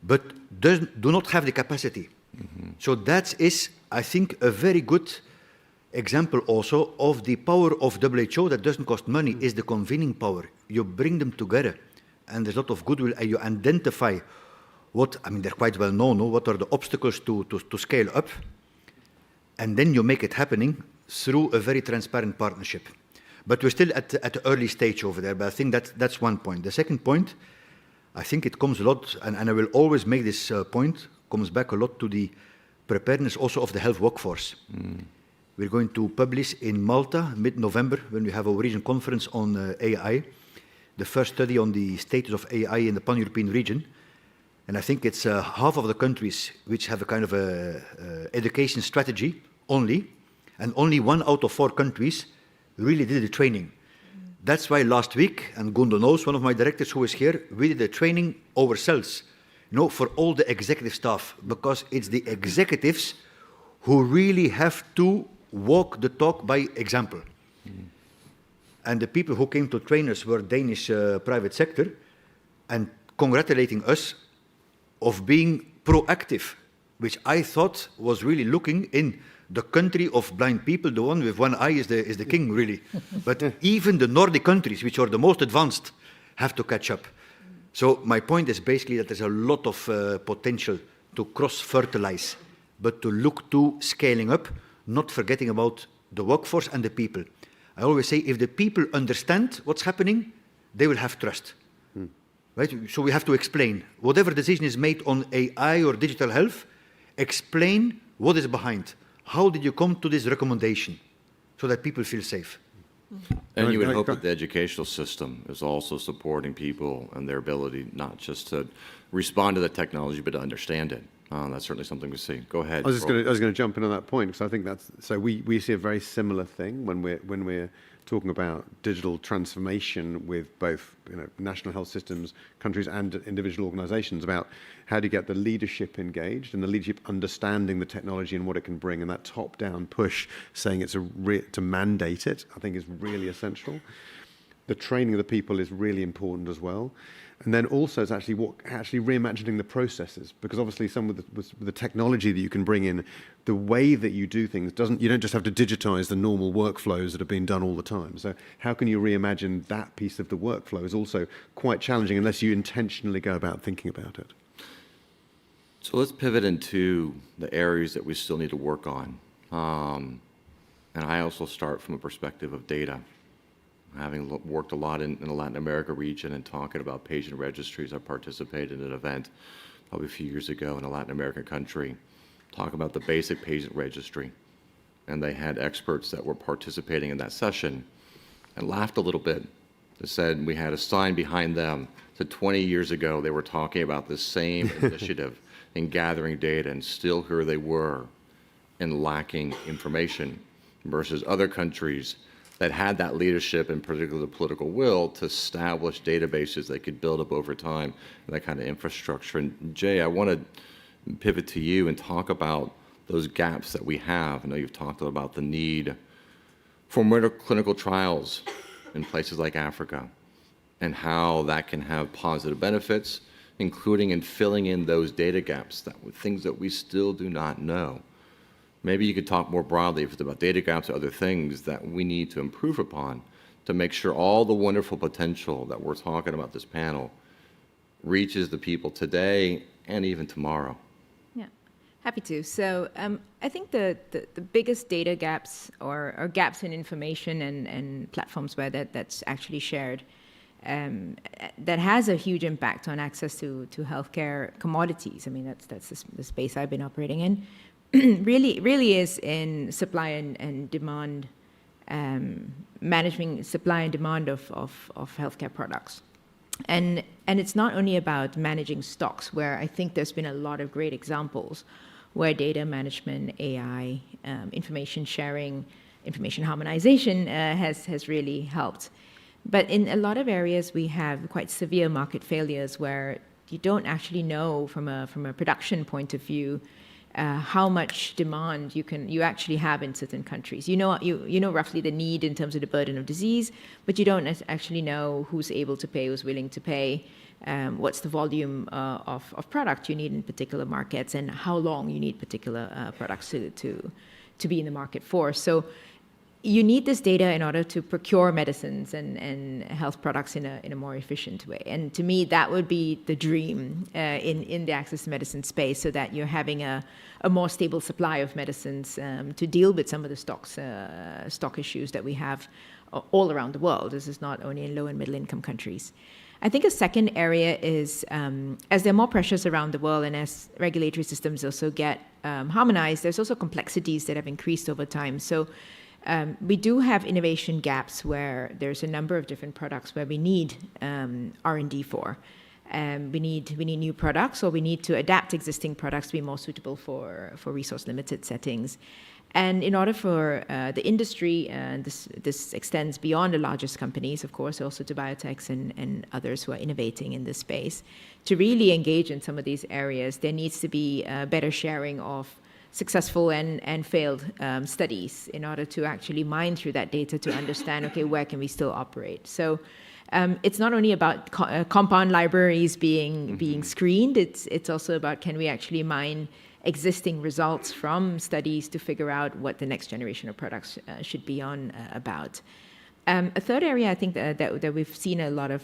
but do not have the capacity. So that is, I think, a very good example also of the power of WHO that doesn't cost money, is the convening power. You bring them together, and there's a lot of goodwill, and you identify what, I mean, they're quite well known, what are the obstacles to scale up, and then you make it happening through a very transparent partnership. But we're still at the early stage over there, but I think that's one point. The second point, I think it comes a lot, and I will always make this point, comes back a lot to the preparedness also of the health workforce. We're going to publish in Malta, mid-November, when we have our region conference on AI, the first study on the status of AI in the pan-European region. And I think it's half of the countries which have a kind of education strategy only, and only 1 out of 4 countries really did the training. That's why last week, and Gundo knows, one of my directors who is here, we did the training ourselves, for all the executive staff, because it's the executives who really have to walk the talk by example. And the people who came to train us were Danish private sector, and congratulating us of being proactive, which I thought was really looking in the country of blind people. The one with one eye is the king, really. But even the Nordic countries, which are the most advanced, have to catch up. So my point is basically that there's a lot of potential to cross-fertilize, but to look to scaling up, not forgetting about the workforce and the people. I always say, if the people understand what's happening, they will have trust. Right? So we have to explain. Whatever decision is made on AI or digital health, explain what is behind. How did you come to this recommendation? So that people feel safe. And you would hope that the educational system is also supporting people and their ability not just to respond to the technology, but to understand it That's certainly something to see. Go ahead. I was going to jump in on that point because I think that's so. We see a very similar thing when we're talking about digital transformation with both national health systems, countries, and individual organisations about how do you get the leadership engaged and the leadership understanding the technology and what it can bring, and that top-down push saying it's to mandate it, I think is really essential. The training of the people is really important as well. And then also it's actually reimagining the processes, because obviously some of the technology that you can bring in, the way that you do things you don't just have to digitize the normal workflows that have been done all the time. So how can you reimagine that piece of the workflow is also quite challenging unless you intentionally go about thinking about it. So let's pivot into the areas that we still need to work on. And I also start from a perspective of data. Having worked a lot in the Latin America region and talking about patient registries, I participated in an event probably a few years ago in a Latin American country, talking about the basic patient registry. And they had experts that were participating in that session and laughed a little bit. They said we had a sign behind them that 20 years ago they were talking about this same initiative in gathering data, and still here they were in lacking information versus other countries that had that leadership and particularly the political will to establish databases they could build up over time and that kind of infrastructure. And Jay, I want to pivot to you and talk about those gaps that we have. I know you've talked about the need for more clinical trials in places like Africa and how that can have positive benefits, including in filling in those data gaps, things that we still do not know. Maybe you could talk more broadly if it's about data gaps or other things that we need to improve upon to make sure all the wonderful potential that we're talking about this panel reaches the people today and even tomorrow. Yeah, happy to. So I think the biggest data gaps or gaps in information and platforms where that's actually shared that has a huge impact on access to healthcare commodities. I mean, that's the space I've been operating in. really is in supply and demand, managing supply and demand of healthcare products. And it's not only about managing stocks, where I think there's been a lot of great examples where data management, AI, information sharing, information harmonization has really helped. But in a lot of areas, we have quite severe market failures where you don't actually know from a production point of view how much demand you actually have in certain countries. You know roughly the need in terms of the burden of disease, but you don't actually know who's able to pay, who's willing to pay, what's the volume of product you need in particular markets, and how long you need particular products to be in the market for. So you need this data in order to procure medicines and health products in a more efficient way. And to me, that would be the dream in the access to medicine space, so that you're having a more stable supply of medicines to deal with some of the stock issues that we have all around the world. This is not only in low and middle income countries. I think a second area is, as there are more pressures around the world and as regulatory systems also get harmonized, there's also complexities that have increased over time. So we do have innovation gaps where there's a number of different products where we need R&D for. We need new products, or we need to adapt existing products to be more suitable for resource-limited settings. And in order for the industry, and this extends beyond the largest companies, of course, also to biotechs and others who are innovating in this space, to really engage in some of these areas, there needs to be better sharing of successful and failed studies in order to actually mine through that data to understand, okay, where can we still operate? So it's not only about compound libraries being screened, it's also about, can we actually mine existing results from studies to figure out what the next generation of products should be on about. A third area I think that we've seen a lot of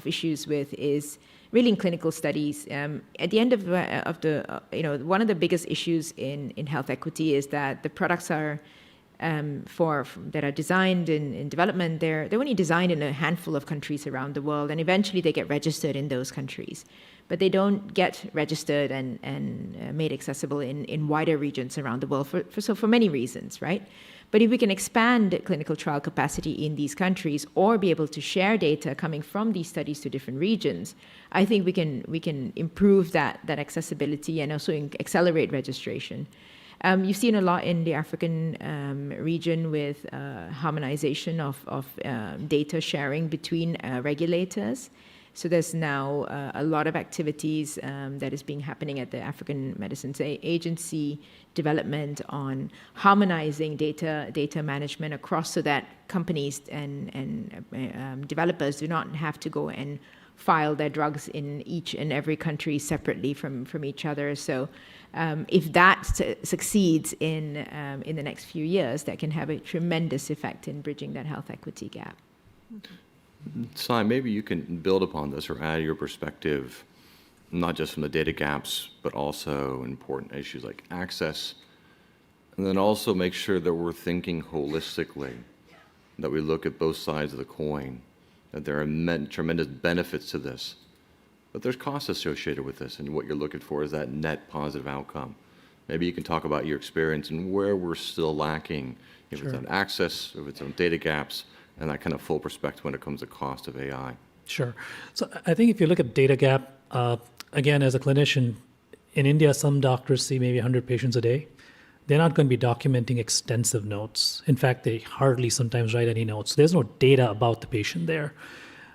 issues with is really in clinical studies. At the end of one of the biggest issues in health equity is that the products are that are designed in development, they're only designed in a handful of countries around the world, and eventually they get registered in those countries. But they don't get registered and made accessible in wider regions around the world for many reasons, right? But if we can expand clinical trial capacity in these countries or be able to share data coming from these studies to different regions, I think we can improve that accessibility and also accelerate registration. You've seen a lot in the African region with harmonization of data sharing between regulators. So there's now a lot of activities that is being happening at the African Medicines Agency, development on harmonizing data management across so that companies and developers do not have to go and file their drugs in each and every country separately from each other. So if that succeeds in the next few years, that can have a tremendous effect in bridging that health equity gap. Si, maybe you can build upon this or add your perspective, not just from the data gaps, but also important issues like access, and then also make sure that we're thinking holistically, that we look at both sides of the coin, that there are tremendous benefits to this, but there's costs associated with this, and what you're looking for is that net positive outcome. Maybe you can talk about your experience and where we're still lacking, if it's on access, if it's on data gaps, and that kind of full perspective when it comes to cost of AI. Sure. So I think if you look at data gap, again, as a clinician, in India, some doctors see maybe 100 patients a day. They're not going to be documenting extensive notes. In fact, they hardly sometimes write any notes. There's no data about the patient there.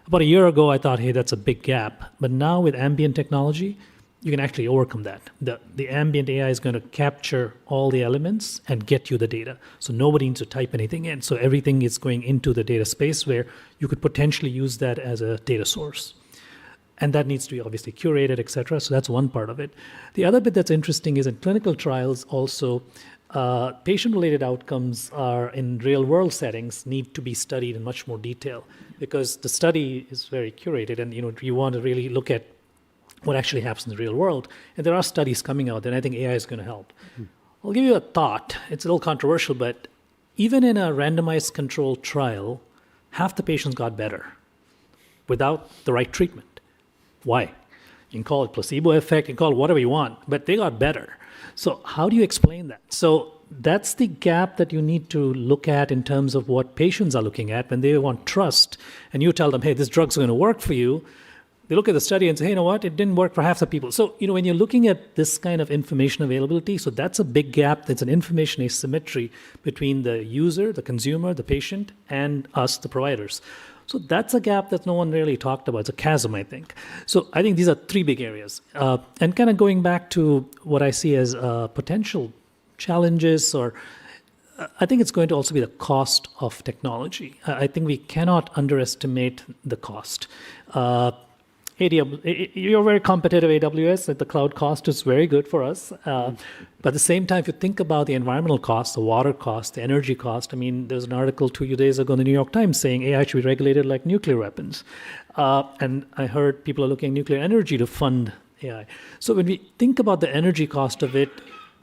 About a year ago, I thought, hey, that's a big gap. But now with ambient technology, you can actually overcome that. The ambient AI is going to capture all the elements and get you the data. So nobody needs to type anything in. So everything is going into the data space where you could potentially use that as a data source. And that needs to be obviously curated, et cetera. So that's one part of it. The other bit that's interesting is in clinical trials also, patient-related outcomes are in real-world settings need to be studied in much more detail because the study is very curated and you want to really look at what actually happens in the real world. And there are studies coming out, and I think AI is going to help. I'll give you a thought. It's a little controversial, but even in a randomized controlled trial, half the patients got better without the right treatment. Why? You can call it placebo effect, you can call it whatever you want, but they got better. So how do you explain that? So that's the gap that you need to look at in terms of what patients are looking at when they want trust. And you tell them, hey, this drug's going to work for you. They look at the study and say, hey, you know what? It didn't work for half the people. So, when you're looking at this kind of information availability, so that's a big gap. That's an information asymmetry between the user, the consumer, the patient, and us, the providers. So that's a gap that no one really talked about. It's a chasm, I think. So I think these are three big areas. And kind of going back to what I see as potential challenges, or I think it's going to also be the cost of technology. I think we cannot underestimate the cost. You're very competitive, AWS, that the cloud cost is very good for us. But at the same time, if you think about the environmental cost, the water cost, the energy cost, there's an article 2 days ago in the New York Times saying AI should be regulated like nuclear weapons. And I heard people are looking at nuclear energy to fund AI. So when we think about the energy cost of it,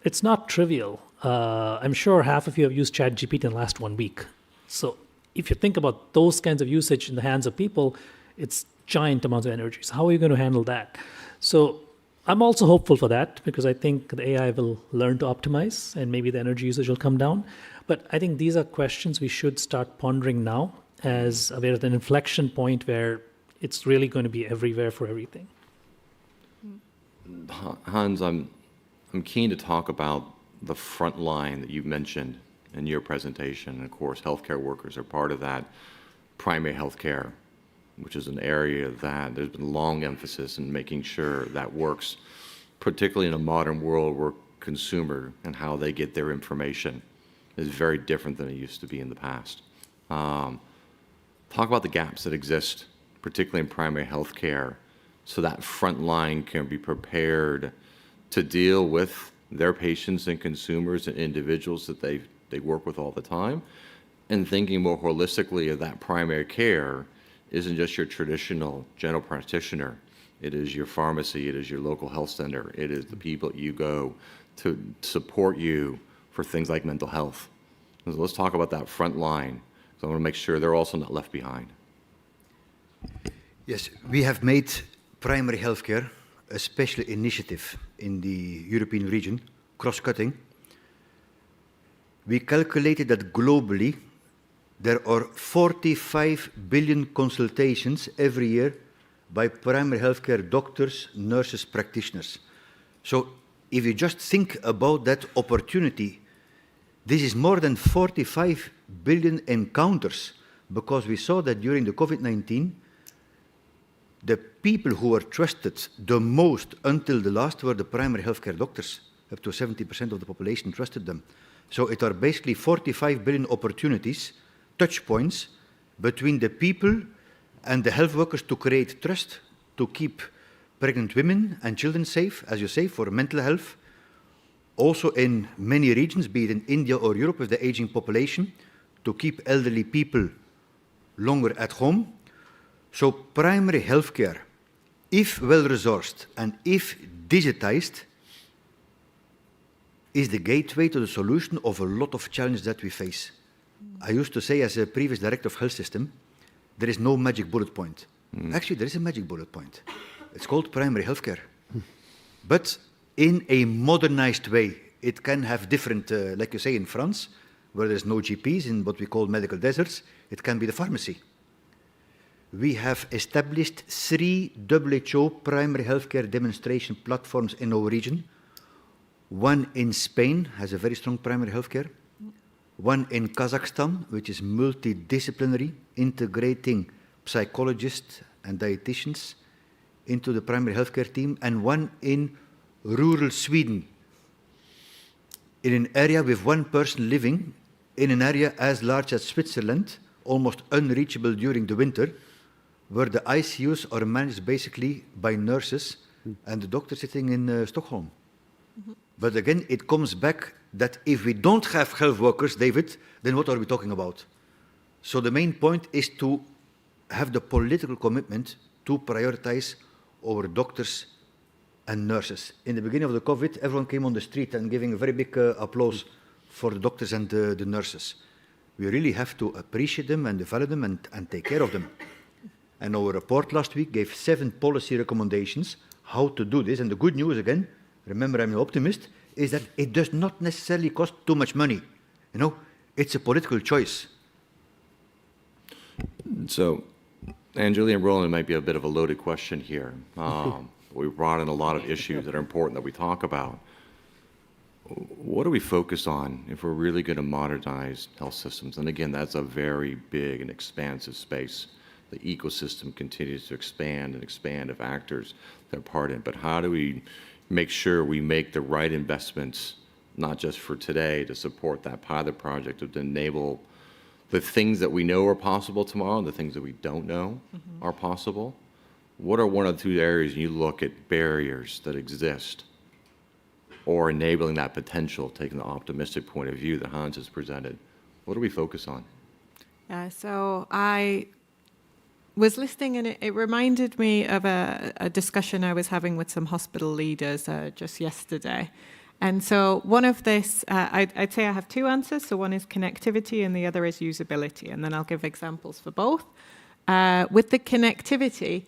it's not trivial. I'm sure half of you have used ChatGPT in the last 1 week. So if you think about those kinds of usage in the hands of people, it's giant amounts of energy. So how are you going to handle that? So I'm also hopeful for that because I think the AI will learn to optimize and maybe the energy usage will come down. But I think these are questions we should start pondering now as we're at an inflection point where it's really going to be everywhere for everything. Hans, I'm keen to talk about the front line that you mentioned in your presentation. And of course, healthcare workers are part of that. Primary healthcare, which is an area that there's been long emphasis in making sure that works, particularly in a modern world where consumer and how they get their information is very different than it used to be in the past. Talk about the gaps that exist, particularly in primary health care, so that front line can be prepared to deal with their patients and consumers and individuals that they work with all the time, and thinking more holistically of that primary care isn't just your traditional general practitioner. It is your pharmacy. It is your local health center. It is the people you go to support you for things like mental health. So let's talk about that front line. So I want to make sure they're also not left behind. Yes, we have made primary healthcare a special initiative in the European region, cross-cutting. we calculated that globally there are 45 billion consultations every year by primary healthcare doctors, nurses, practitioners. So if you just think about that opportunity, this is more than 45 billion encounters, because we saw that during the COVID-19, the people who were trusted the most until the last were the primary healthcare doctors. Up to 70% of the population trusted them. So it are basically 45 billion opportunities, touch points, between the people and the health workers to create trust, to keep pregnant women and children safe, as you say, for mental health. Also in many regions, be it in India or Europe with the aging population, to keep elderly people longer at home. So primary healthcare, if well-resourced and if digitized, is the gateway to the solution of a lot of challenges that we face. I used to say, as a previous director of health system, there is no magic bullet point. Actually, there is a magic bullet point. It's called primary healthcare. But in a modernized way, it can have different, like you say in France, where there's no GPs in what we call medical deserts, it can be the pharmacy. We have established 3 WHO primary healthcare demonstration platforms in our region. One in Spain has a very strong primary healthcare. One in Kazakhstan, which is multidisciplinary, integrating psychologists and dietitians into the primary healthcare team. And one in rural Sweden, in an area with one person living in an area as large as Switzerland, almost unreachable during the winter, where the ICUs are managed basically by nurses and the doctor sitting in Stockholm. But again, it comes back that if we don't have health workers, David, then what are we talking about? So the main point is to have the political commitment to prioritize our doctors and nurses. In the beginning of the COVID, everyone came on the street and giving a very big applause for the doctors and the nurses. We really have to appreciate them and develop them and take care of them. And our report last week gave 7 policy recommendations how to do this. And the good news, again, remember I'm an optimist, is that it does not necessarily cost too much money. You know, it's a political choice. So, Anjali and Roland, might be a bit of a loaded question here. We brought in a lot of issues that are important that we talk about. What do we focus on if we're really going to modernize health systems? And again, that's a very big and expansive space. The ecosystem continues to expand of actors that are part in. But how do we make sure we make the right investments, not just for today, to support that pilot project, to enable the things that we know are possible tomorrow and the things that we don't know are possible? What are 1 or 2 areas you look at barriers that exist or enabling that potential, taking the optimistic point of view that Hans has presented? What do we focus on? Yeah, so I was listening, and it reminded me of a discussion I was having with some hospital leaders just yesterday. And so one of this, I'd say I have 2 answers. So one is connectivity and the other is usability. And then I'll give examples for both. With the connectivity,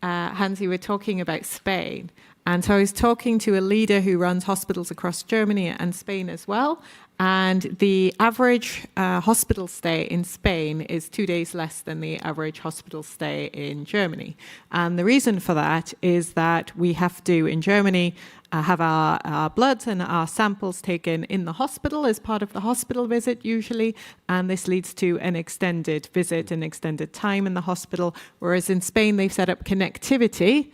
Hans, you were talking about Spain. And so I was talking to a leader who runs hospitals across Germany and Spain as well. And the average hospital stay in Spain is 2 days less than the average hospital stay in Germany. And the reason for that is that we have to, in Germany, have our bloods and our samples taken in the hospital as part of the hospital visit usually. And this leads to an extended visit and extended time in the hospital. Whereas in Spain, they've set up connectivity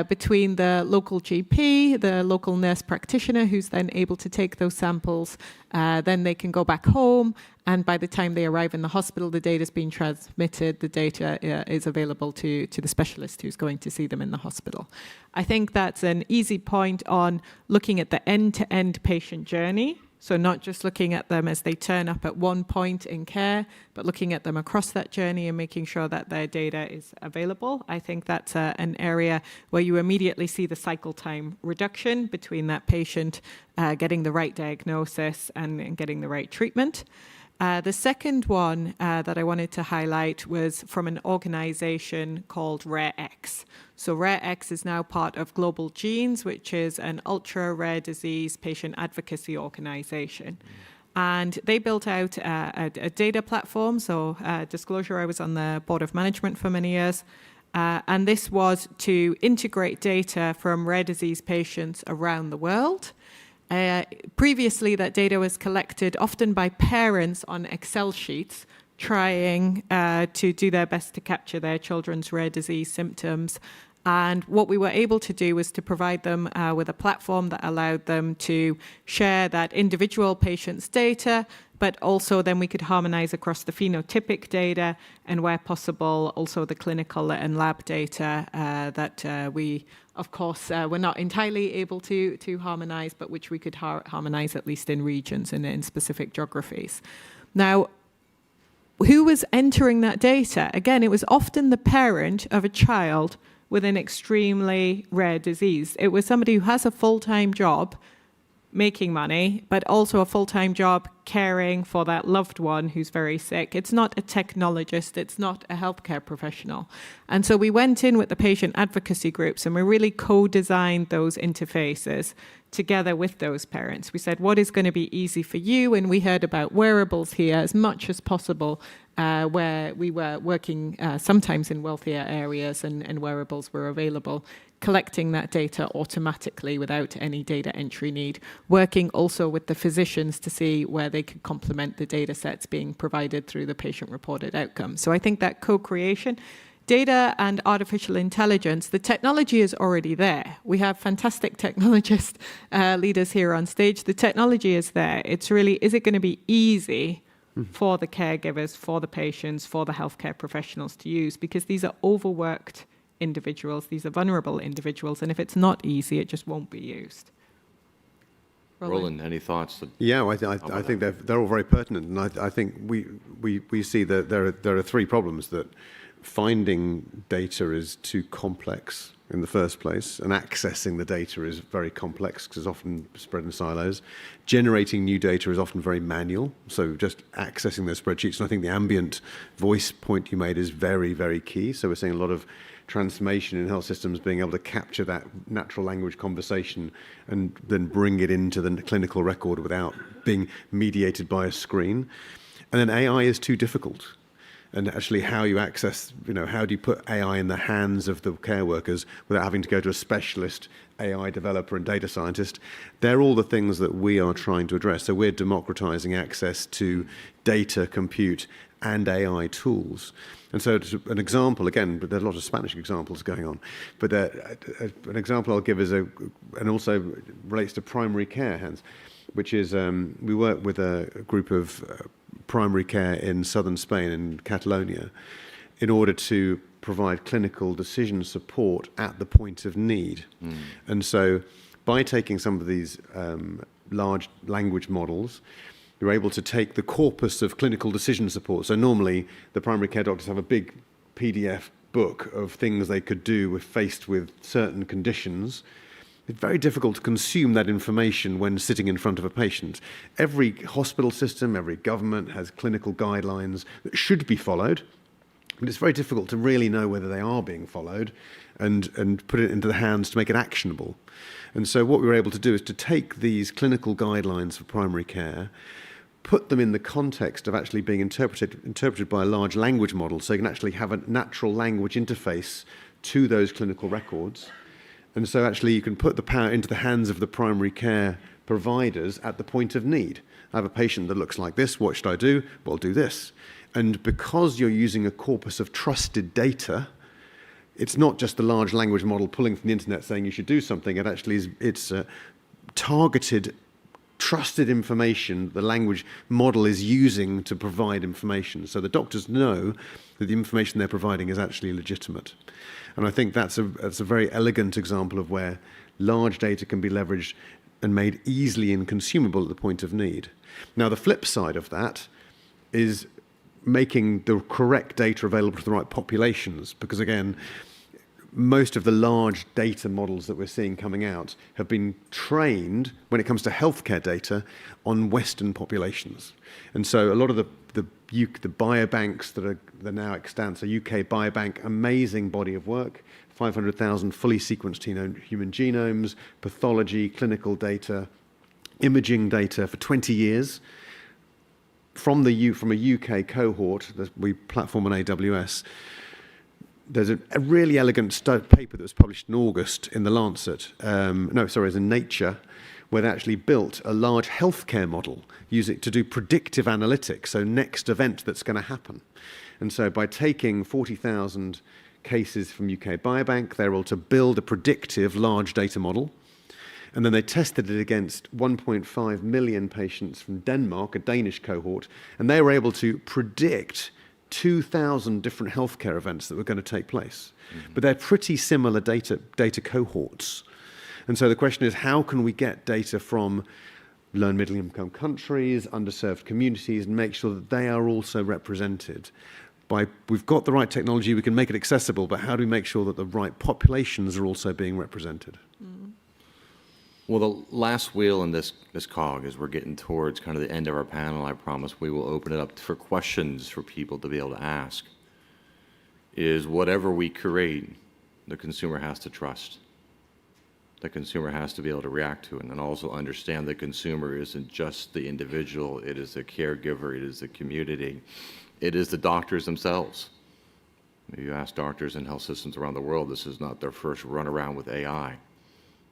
between the local GP, the local nurse practitioner, who's then able to take those samples. Then they can go back home, and by the time they arrive in the hospital, the data's been transmitted, the data is available to the specialist who's going to see them in the hospital. I think that's an easy point on looking at the end-to-end patient journey. So not just looking at them as they turn up at one point in care, but looking at them across that journey and making sure that their data is available. I think that's an area where you immediately see the cycle time reduction between that patient getting the right diagnosis and getting the right treatment. The second one that I wanted to highlight was from an organization called RareX. So RareX is now part of Global Genes, which is an ultra-rare disease patient advocacy organization. And they built out a data platform. So disclosure, I was on the board of management for many years. And this was to integrate data from rare disease patients around the world. Previously, that data was collected often by parents on Excel sheets, trying to do their best to capture their children's rare disease symptoms. And what we were able to do was to provide them with a platform that allowed them to share that individual patient's data, but also then we could harmonize across the phenotypic data and, where possible, also the clinical and lab data that we, of course, were not entirely able to harmonize, but which we could harmonize at least in regions and in specific geographies. Now, who was entering that data? Again, it was often the parent of a child with an extremely rare disease. It was somebody who has a full-time job making money, but also a full-time job caring for that loved one who's very sick. It's not a technologist, it's not a healthcare professional. And so we went in with the patient advocacy groups and we really co-designed those interfaces together with those parents. We said, what is going to be easy for you? And we heard about wearables here as much as possible, where we were working sometimes in wealthier areas and wearables were available, collecting that data automatically without any data entry need, working also with the physicians to see where they could complement the data sets being provided through the patient-reported outcomes. So I think that co-creation, data and artificial intelligence, the technology is already there. We have fantastic technologist leaders here on stage. The technology is there. It's really, is it going to be easy for the caregivers, for the patients, for the healthcare professionals to use? Because these are overworked individuals, these are vulnerable individuals, and if it's not easy, it just won't be used. Roland, any thoughts? Yeah, well, I think they're all very pertinent, and I think we see that there are three problems: that finding data is too complex in the first place, and accessing the data is very complex because it's often spread in silos. Generating new data is often very manual, so just accessing those spreadsheets. And I think the ambient voice point you made is very, very key. So we're seeing a lot of transformation in health systems being able to capture that natural language conversation and then bring it into the clinical record without being mediated by a screen. And then AI is too difficult. And actually how you access, how do you put AI in the hands of the care workers without having to go to a specialist AI developer and data scientist? They're all the things that we are trying to address. So we're democratizing access to data, compute, and AI tools. And so an example, again, but there's a lot of Spanish examples going on, but an example I'll give is and also relates to primary care, Hans, which is we work with a group of primary care in southern Spain, in Catalonia, in order to provide clinical decision support at the point of need. And so by taking some of these large language models, you're able to take the corpus of clinical decision support. So normally the primary care doctors have a big PDF book of things they could do if faced with certain conditions. It's very difficult to consume that information when sitting in front of a patient. Every hospital system, every government has clinical guidelines that should be followed, but it's very difficult to really know whether they are being followed and put it into the hands to make it actionable. And so what we were able to do is to take these clinical guidelines for primary care, put them in the context of actually being interpreted by a large language model, so you can actually have a natural language interface to those clinical records. And so actually you can put the power into the hands of the primary care providers at the point of need. I have a patient that looks like this, what should I do? Well, do this. And because you're using a corpus of trusted data, it's not just the large language model pulling from the internet saying you should do something. It actually it's targeted, trusted information the language model is using to provide information. So the doctors know that the information they're providing is actually legitimate. And I think that's a very elegant example of where large data can be leveraged and made easily and consumable at the point of need. Now, the flip side of that is making the correct data available to the right populations, because again, most of the large data models that we're seeing coming out have been trained, when it comes to healthcare data, on Western populations. And so a lot of the biobanks that are now extant, so UK Biobank, amazing body of work, 500,000 fully sequenced human genomes, pathology, clinical data, imaging data for 20 years. from a UK cohort that we platform on AWS, there's a really elegant paper that was published in August in the Lancet. It's in Nature, where they actually built a large healthcare model, use it to do predictive analytics, so next event that's going to happen. And so by taking 40,000 cases from UK Biobank, they're able to build a predictive large data model. And then they tested it against 1.5 million patients from Denmark, a Danish cohort, and they were able to predict 2,000 different healthcare events that were going to take place. Mm-hmm. But they're pretty similar data cohorts. And so the question is, how can we get data from low and middle income countries, underserved communities, and make sure that they are also represented? We've got the right technology, we can make it accessible, but how do we make sure that the right populations are also being represented? Mm. Well, the last wheel in this cog, as we're getting towards kind of the end of our panel, I promise we will open it up for questions for people to be able to ask, is whatever we create, the consumer has to trust. The consumer has to be able to react to it, and also understand the consumer isn't just the individual, it is the caregiver, it is the community, it is the doctors themselves. If you ask doctors in health systems around the world, this is not their first run around with AI.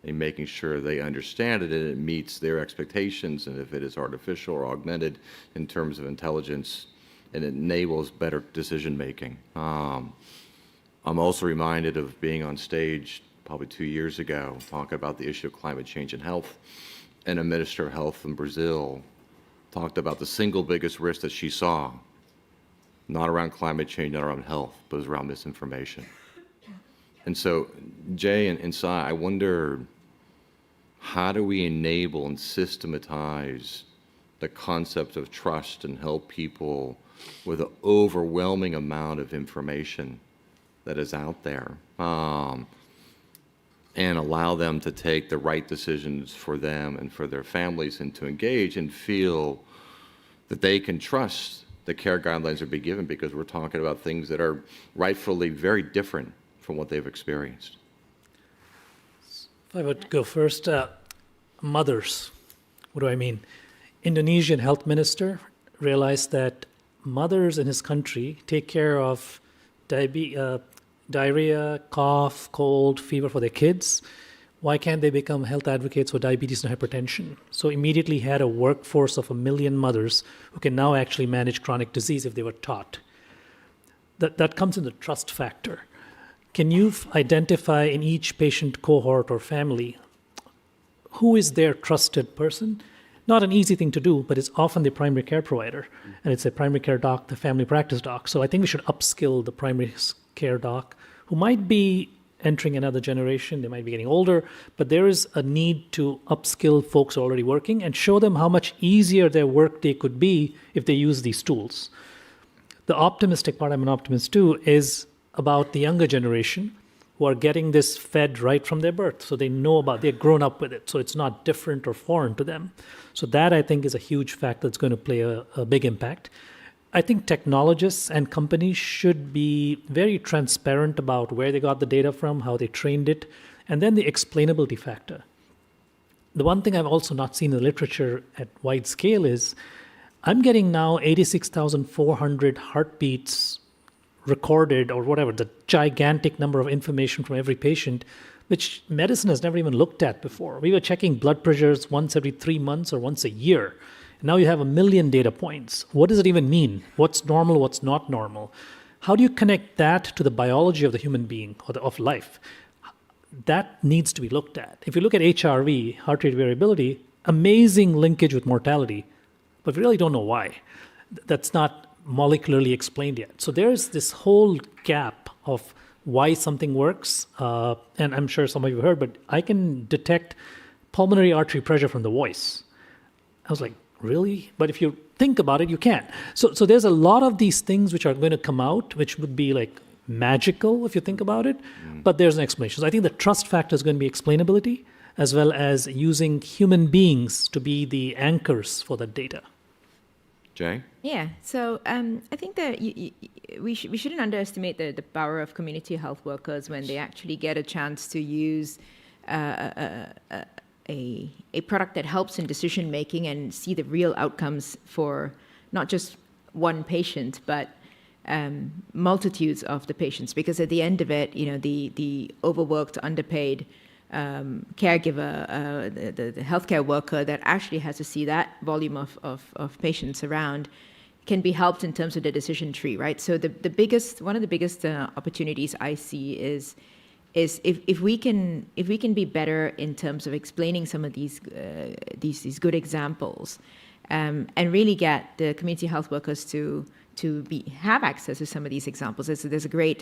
And making sure they understand it and it meets their expectations, and if it is artificial or augmented in terms of intelligence, and it enables better decision making. I'm also reminded of being on stage probably 2 years ago, talking about the issue of climate change and health, and a minister of health in Brazil talked about the single biggest risk that she saw, not around climate change, not around health, but it was around misinformation. And so, Jay and Sai, I wonder, how do we enable and systematize the concept of trust and help people with an overwhelming amount of information that is out there, and allow them to take the right decisions for them and for their families, and to engage and feel that they can trust the care guidelines are being given, because we're talking about things that are rightfully very different from what they've experienced. If I would go first, mothers. What do I mean? Indonesian health minister realized that mothers in his country take care of diarrhea, cough, cold, fever for their kids. Why can't they become health advocates for diabetes and hypertension? So immediately had a workforce of 1 million mothers who can now actually manage chronic disease if they were taught. That comes in the trust factor. Can you identify in each patient cohort or family who is their trusted person? Not an easy thing to do, but it's often the primary care provider, and it's a primary care doc, the family practice doc. So I think we should upskill the primary care doc, who might be entering another generation, they might be getting older, but there is a need to upskill folks already working and show them how much easier their workday could be if they use these tools. The optimistic part, I'm an optimist too, is about the younger generation who are getting this fed right from their birth. So they know they're grown up with it. So it's not different or foreign to them. So that, I think, is a huge factor that's going to play a big impact. I think technologists and companies should be very transparent about where they got the data from, how they trained it, and then the explainability factor. The one thing I've also not seen in the literature at wide scale is I'm getting now 86,400 heartbeats recorded, or whatever, the gigantic number of information from every patient, which medicine has never even looked at before. We were checking blood pressures once every 3 months or once a year. Now you have 1 million data points. What does it even mean? What's normal, what's not normal? How do you connect that to the biology of the human being or of life? That needs to be looked at. If you look at HRV, heart rate variability, amazing linkage with mortality, but we really don't know why. That's not molecularly explained yet. So there's this whole gap of why something works, and I'm sure some of you have heard, but I can detect pulmonary artery pressure from the voice. I was like, really? But if you think about it, you can't. So there's a lot of these things which are going to come out, which would be like magical if you think about it, but there's an explanation. So I think the trust factor is going to be explainability, as well as using human beings to be the anchors for the data. Jay? Yeah, so I think that we shouldn't underestimate the power of community health workers when they actually get a chance to use a product that helps in decision making and see the real outcomes for not just one patient, but multitudes of the patients, because at the end of it, the overworked, underpaid caregiver, the healthcare worker that actually has to see that volume of patients around can be helped in terms of the decision tree, right? So one of the biggest opportunities I see is if we can be better in terms of explaining some of these good examples, and really get the community health workers to have access to some of these examples. There's a great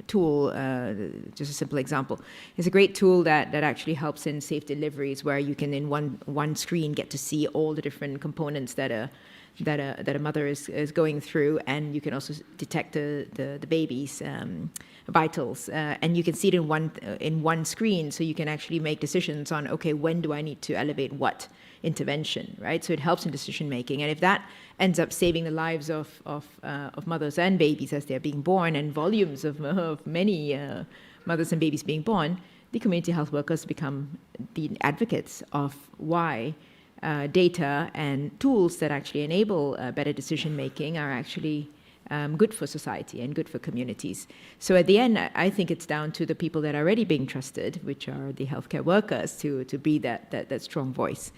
tool, just a simple example. There's a great tool that actually helps in safe deliveries, where you can in one screen get to see all the different components that a mother is going through, and you can also detect the baby's vitals, and you can see it in one screen, so you can actually make decisions on, okay, when do I need to elevate what intervention, right? So it helps in decision making, and if that ends up saving the lives of mothers and babies as they're being born, and volumes of many mothers and babies being born, the community health workers become the advocates of why data and tools that actually enable better decision making are actually good for society and good for communities. So at the end, I think it's down to the people that are already being trusted, which are the healthcare workers, to be that strong voice.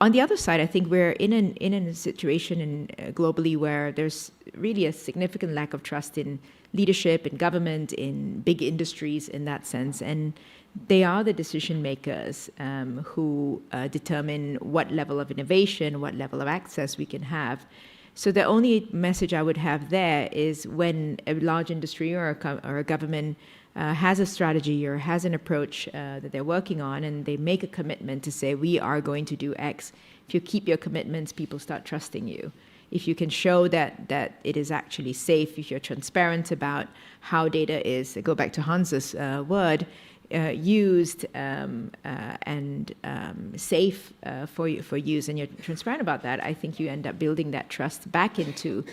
On the other side, I think we're in a situation globally where there's really a significant lack of trust in leadership, in government, in big industries in that sense. And they are the decision makers who determine what level of innovation, what level of access we can have. So the only message I would have there is, when a large industry or a government has a strategy or has an approach that they're working on, and they make a commitment to say, we are going to do X. If you keep your commitments, people start trusting you. If you can show that it is actually safe, if you're transparent about how data is, go back to Hans's word, used and safe for use, and you're transparent about that, I think you end up building that trust back into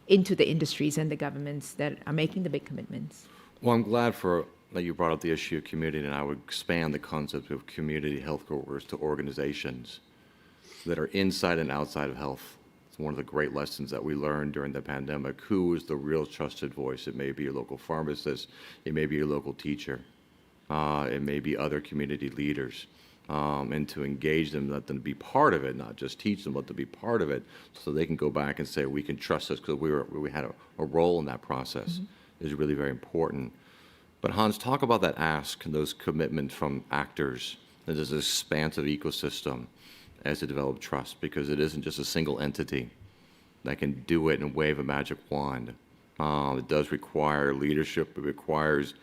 the industries and the governments that are making the big commitments. Well, I'm glad that you brought up the issue of community, and I would expand the concept of community health workers to organizations that are inside and outside of health. It's one of the great lessons that we learned during the pandemic. Who is the real trusted voice? It may be your local pharmacist, it may be your local teacher, it may be other community leaders, and to engage them, let them be part of it, not just teach them, but to be part of it, so they can go back and say, we can trust this because we had a role in that process. Is really very important. But Hans, talk about that ask and those commitments from actors. There's this expansive ecosystem as to develop trust, because it isn't just a single entity that can do it and wave a magic wand. It does require leadership. It requires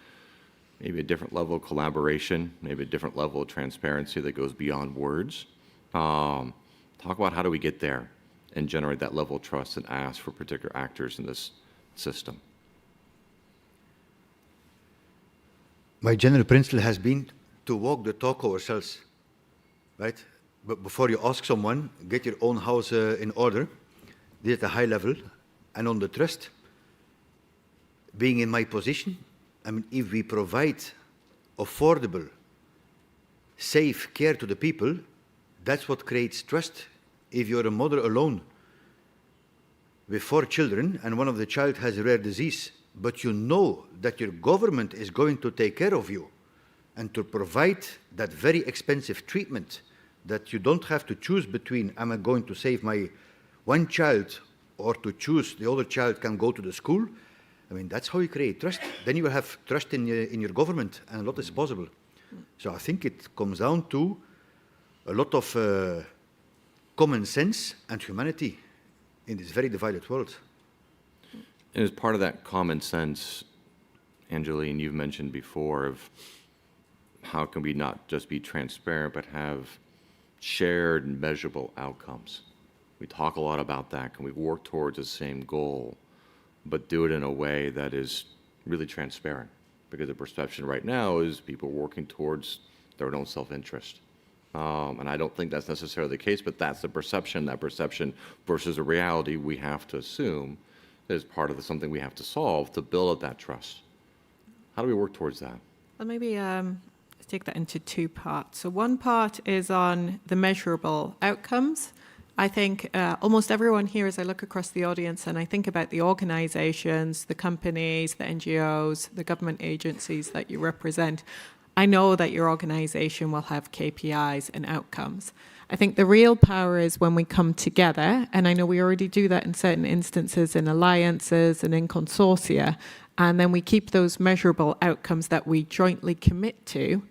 maybe a different level of collaboration, maybe a different level of transparency that goes beyond words. Talk about how do we get there and generate that level of trust and ask for particular actors in this system. My general principle has been to walk the talk ourselves, right? But before you ask someone, get your own house in order, do it at a high level, and on the trust. Being in my position, I mean, if we provide affordable, safe care to the people, that's what creates trust. If you're a mother alone with 4 children and one of the child has a rare disease, but you know that your government is going to take care of you and to provide that very expensive treatment, that you don't have to choose between, am I going to save my one child or to choose the other child can go to the school? I mean, that's how you create trust. Then you will have trust in your government, and a lot is possible. So I think it comes down to a lot of common sense and humanity in this very divided world. And as part of that common sense, Angeline, you've mentioned before of how can we not just be transparent, but have shared and measurable outcomes. We talk a lot about that. Can we work towards the same goal, but do it in a way that is really transparent? Because the perception right now is people working towards their own self-interest. And I don't think that's necessarily the case, but that's the perception. That perception versus a reality we have to assume is part of something we have to solve to build up that trust. How do we work towards that? Well, maybe take that into 2 parts. So one part is on the measurable outcomes, I think almost everyone here, as I look across the audience and I think about the organizations, the companies, the NGOs, the government agencies that you represent, I know that your organization will have KPIs and outcomes. I think the real power is when we come together, and I know we already do that in certain instances in alliances and in consortia, and then we keep those measurable outcomes that we jointly commit to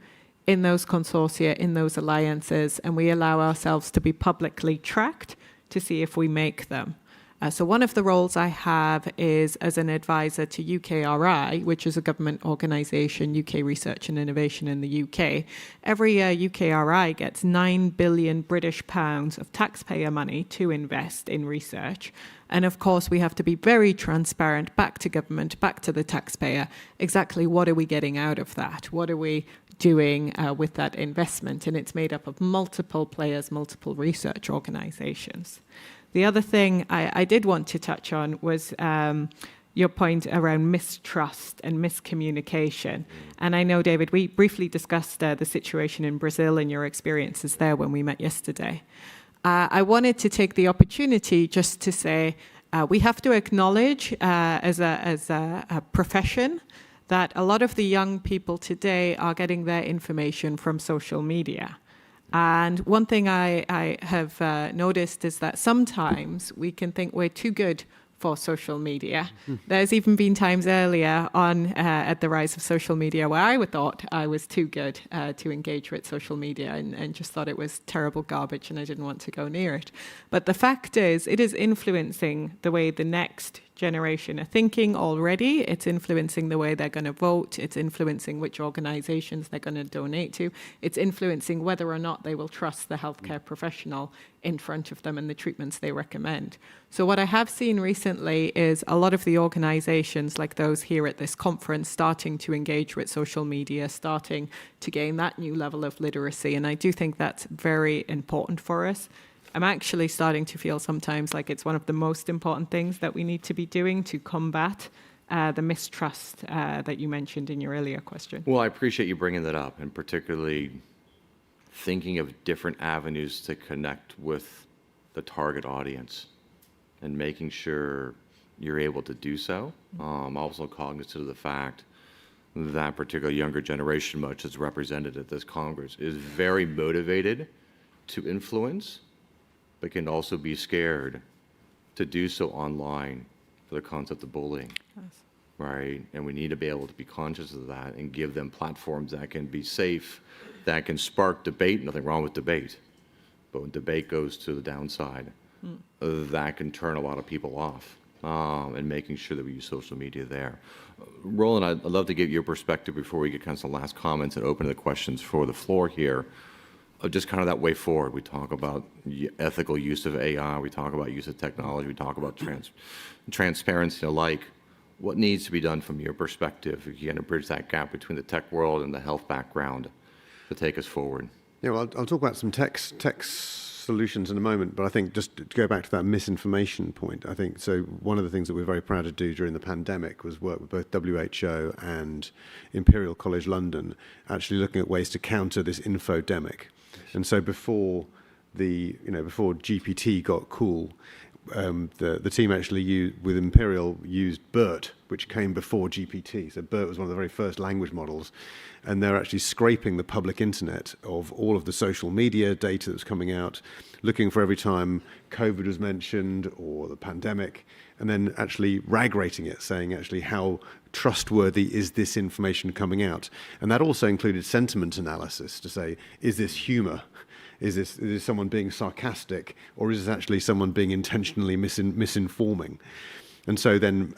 in those consortia, in those alliances, and we allow ourselves to be publicly tracked to see if we make them. So one of the roles I have is as an advisor to UKRI, which is a government organisation, UK Research and Innovation in the UK. Every year, UKRI gets £9 billion British pounds of taxpayer money to invest in research. And of course, we have to be very transparent back to government, back to the taxpayer. Exactly what are we getting out of that? What are we doing with that investment? And it's made up of multiple players, multiple research organisations. The other thing I did want to touch on was your point around mistrust and miscommunication. And I know, David, we briefly discussed the situation in Brazil and your experiences there when we met yesterday. I wanted to take the opportunity just to say we have to acknowledge as a profession that a lot of the young people today are getting their information from social media. And one thing I have noticed is that sometimes we can think we're too good for social media. There's even been times earlier on at the rise of social media where I thought I was too good to engage with social media and just thought it was terrible garbage and I didn't want to go near it. But the fact is, it is influencing the way the next generation are thinking already. It's influencing the way they're going to vote. It's influencing which organizations they're going to donate to. It's influencing whether or not they will trust the healthcare professional in front of them and the treatments they recommend. So what I have seen recently is a lot of the organizations like those here at this conference starting to engage with social media, starting to gain that new level of literacy. And I do think that's very important for us. I'm actually starting to feel sometimes like it's one of the most important things that we need to be doing to combat the mistrust that you mentioned in your earlier question. Well, I appreciate you bringing that up, and particularly thinking of different avenues to connect with the target audience and making sure you're able to do so. I'm also cognizant of the fact that particular younger generation, much as represented at this Congress, is very motivated to influence, but can also be scared to do so online for the concept of bullying, yes. Right? And we need to be able to be conscious of that and give them platforms that can be safe, that can spark debate. Nothing wrong with debate, but when debate goes to the downside, that can turn a lot of people off, and making sure that we use social media there. Roland, I'd love to get your perspective before we get kind of some last comments and open to the questions for the floor here. Just kind of that way forward. We talk about ethical use of AI, we talk about use of technology, we talk about transparency alike. What needs to be done from your perspective, if you're going to bridge that gap between the tech world and the health background to take us forward? Yeah, well, I'll talk about some tech solutions in a moment, but I think just to go back to that misinformation point, I think, so one of the things that we're very proud to do during the pandemic was work with both WHO and Imperial College London, actually looking at ways to counter this infodemic. And so before GPT got cool, the team actually with Imperial used BERT, which came before GPT. So BERT was one of the very first language models, and they're actually scraping the public internet of all of the social media data that's coming out, looking for every time COVID was mentioned or the pandemic, and then actually rag rating it, saying actually how trustworthy is this information coming out. And that also included sentiment analysis to say, is this humor? Is this someone being sarcastic, or is this actually someone being intentionally misinforming? And so then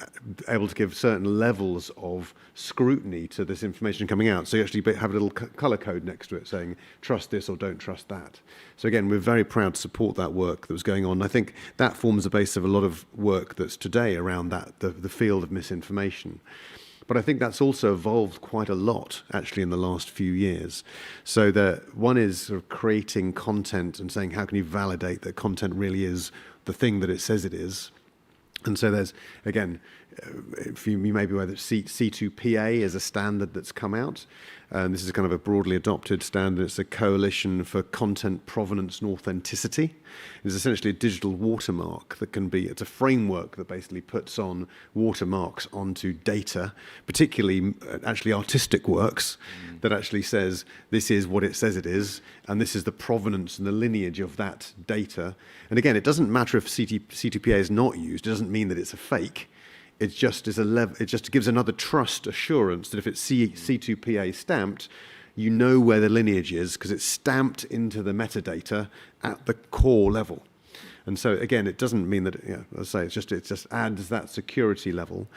able to give certain levels of scrutiny to this information coming out. So you actually have a little color code next to it saying, trust this or don't trust that. So again, we're very proud to support that work that was going on. I think that forms the base of a lot of work that's today around that, the field of misinformation. But I think that's also evolved quite a lot, actually, in the last few years. So that one is sort of creating content and saying, how can you validate that content really is the thing that it says it is? And so there's, again, if you may be aware that C2PA is a standard that's come out. And this is kind of a broadly adopted standard. It's a coalition for content provenance and authenticity. It's essentially a digital watermark that can be, it's a framework that basically puts on watermarks onto data, particularly actually artistic works, that actually says this is what it says it is, and this is the provenance and the lineage of that data. And again, it doesn't matter if C2PA is not used. It doesn't mean that it's a fake. It just is it just gives another trust assurance that if it's C2PA stamped, you know where the lineage is because it's stamped into the metadata at the core level. And so again, it doesn't mean that, as I say, it just adds that security level.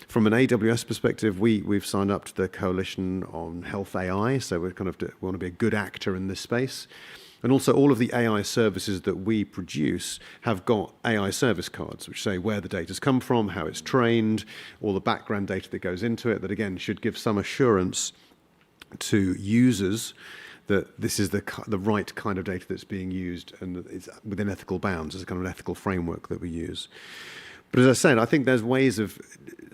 From an AWS perspective, we've signed up to the Coalition on Health AI, so we want to be a good actor in this space. And also all of the AI services that we produce have got AI service cards, which say where the data's come from, how it's trained, all the background data that goes into it, that again should give some assurance to users that this is the right kind of data that's being used and that it's within ethical bounds. It's a kind of an ethical framework that we use. But as I said, I think there's ways of,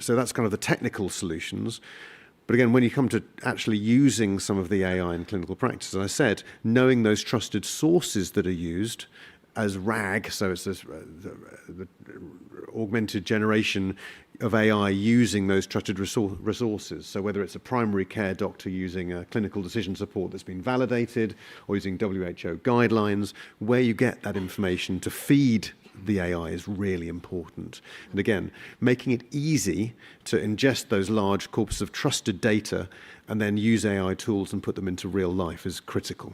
so that's kind of the technical solutions. But again, when you come to actually using some of the AI in clinical practice, as I said, knowing those trusted sources that are used as RAG, so it's this the augmented generation of AI using those trusted resources. So whether it's a primary care doctor using a clinical decision support that's been validated or using WHO guidelines, where you get that information to feed the AI is really important. And again, making it easy to ingest those large corpus of trusted data and then use AI tools and put them into real life is critical.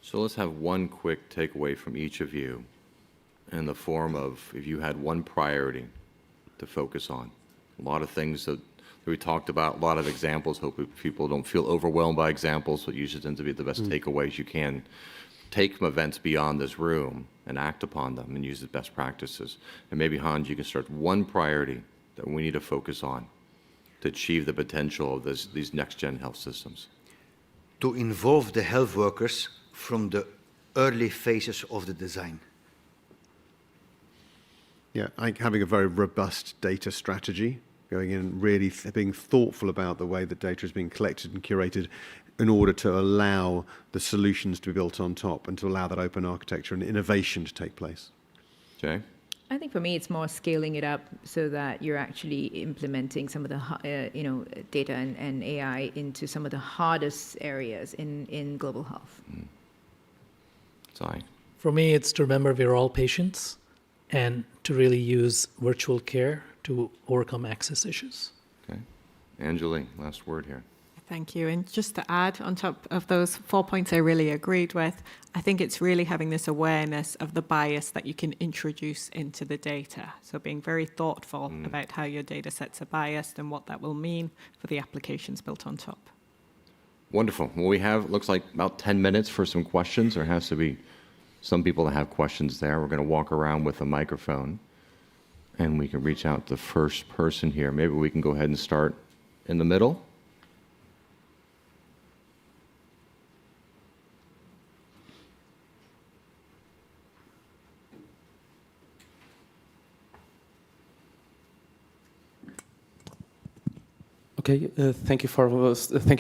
So let's have one quick takeaway from each of you in the form of if you had one priority to focus on. A lot of things that we talked about, a lot of examples. Hope people don't feel overwhelmed by examples, but usually tend to be the best takeaways you can take from events beyond this room and act upon them and use the best practices. And maybe, Hans, you can start one priority that we need to focus on to achieve the potential of these next-gen health systems. To involve the health workers from the early phases of the design. Yeah, having a very robust data strategy, going in really being thoughtful about the way that data is being collected and curated in order to allow the solutions to be built on top and to allow that open architecture and innovation to take place. Jay? I think for me, it's more scaling it up so that you're actually implementing some of the data and AI into some of the hardest areas in global health. Sorry. For me, it's to remember we're all patients and to really use virtual care to overcome access issues. Okay. Anjali, last word here. Thank you. And just to add on top of those 4 points I really agreed with, I think it's really having this awareness of the bias that you can introduce into the data. So being very thoughtful about how your data sets are biased and what that will mean for the applications built on top. Wonderful. Well, we have, looks like about 10 minutes for some questions. There has to be some people that have questions there. We're going to walk around with a microphone and we can reach out to the first person here. Maybe we can go ahead and start in the middle. Okay, thank you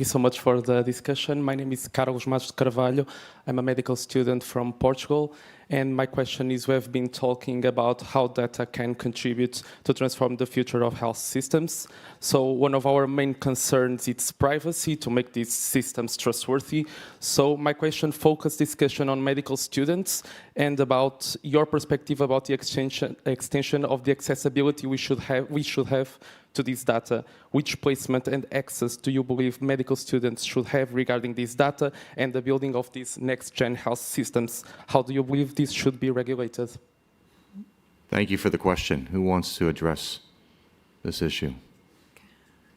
so much for the discussion. My name is Carlos Matos Carvalho. I'm a medical student from Portugal, and my question is: we have been talking about how data can contribute to transform the future of health systems. So one of our main concerns is privacy, to make these systems trustworthy. So my question focused discussion on medical students and about your perspective about the extension of the accessibility we should have to this data. Which placement and access do you believe medical students should have regarding this data and the building of these next-gen health systems? How do you believe this should be regulated? Thank you for the question. Who wants to address this issue?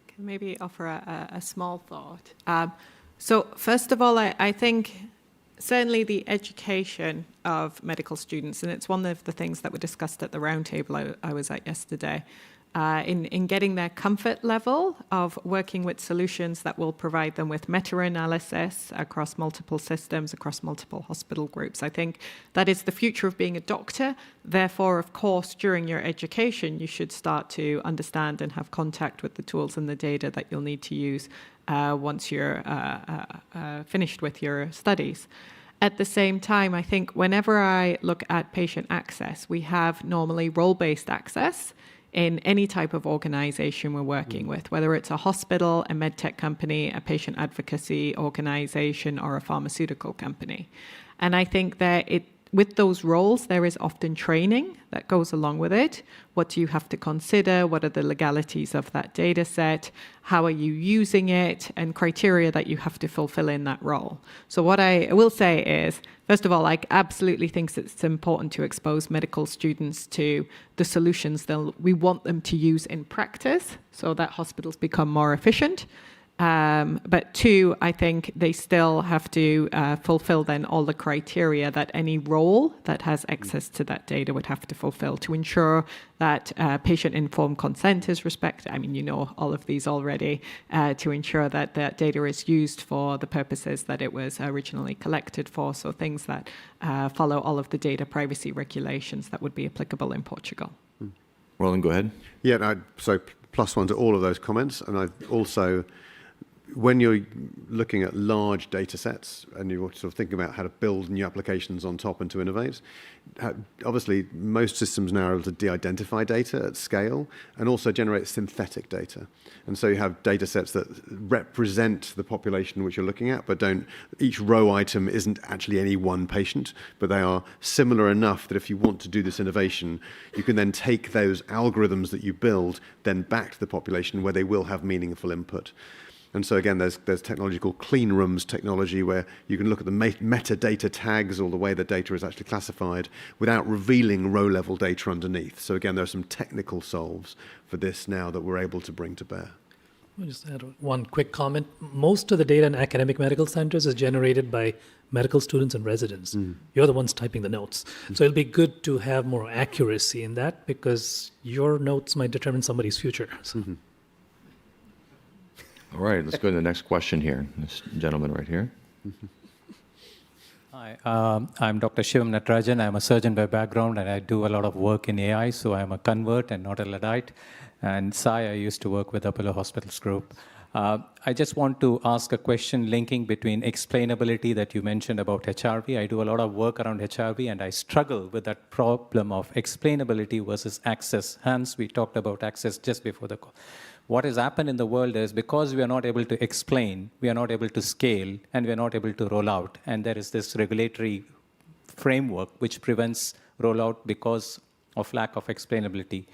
Can maybe offer a small thought. So first of all, I think certainly the education of medical students, and it's one of the things that were discussed at the roundtable I was at yesterday, in getting their comfort level of working with solutions that will provide them with meta-analysis across multiple systems, across multiple hospital groups. I think that is the future of being a doctor. Therefore, of course, during your education, you should start to understand and have contact with the tools and the data that you'll need to use once you're finished with your studies. At the same time, I think whenever I look at patient access, we have normally role-based access in any type of organization we're working with, whether it's a hospital, a medtech company, a patient advocacy organization, or a pharmaceutical company. And I think that with those roles, there is often training that goes along with it. What do you have to consider? What are the legalities of that data set? How are you using it? And criteria that you have to fulfill in that role. So what I will say is, first of all, I absolutely think it's important to expose medical students to the solutions that we want them to use in practice so that hospitals become more efficient. But two, I think they still have to fulfill then all the criteria that any role that has access to that data would have to fulfill to ensure that patient-informed consent is respected. I mean, you know all of these already, to ensure that that data is used for the purposes that it was originally collected for. So things that follow all of the data privacy regulations that would be applicable in Portugal. Roland, go ahead. Yeah, so +1 to all of those comments. And I also, when you're looking at large data sets and you're sort of thinking about how to build new applications on top and to innovate, obviously most systems now are able to de-identify data at scale and also generate synthetic data. And so you have data sets that represent the population which you're looking at, but each row item isn't actually any one patient, but they are similar enough that if you want to do this innovation, you can then take those algorithms that you build then back to the population where they will have meaningful input. And so again, there's technology called clean rooms technology where you can look at the metadata tags or the way the data is actually classified without revealing row-level data underneath. So again, there are some technical solves for this now that we're able to bring to bear. I'll just add one quick comment. Most of the data in academic medical centers is generated by medical students and residents. You're the ones typing the notes. So it'll be good to have more accuracy in that because your notes might determine somebody's future. So. All right, let's go to the next question here. This gentleman right here. Hi, I'm Dr. Shivam Natarajan. I'm a surgeon by background, and I do a lot of work in AI, so I'm a convert and not a Luddite. And Sai, I used to work with Apollo Hospitals Group. I just want to ask a question linking between explainability that you mentioned about HRV. I do a lot of work around HRV, and I struggle with that problem of explainability versus access. Hence, we talked about access just before the call. What has happened in the world is because we are not able to explain, we are not able to scale, and we are not able to roll out. And there is this regulatory framework which prevents rollout because of lack of explainability.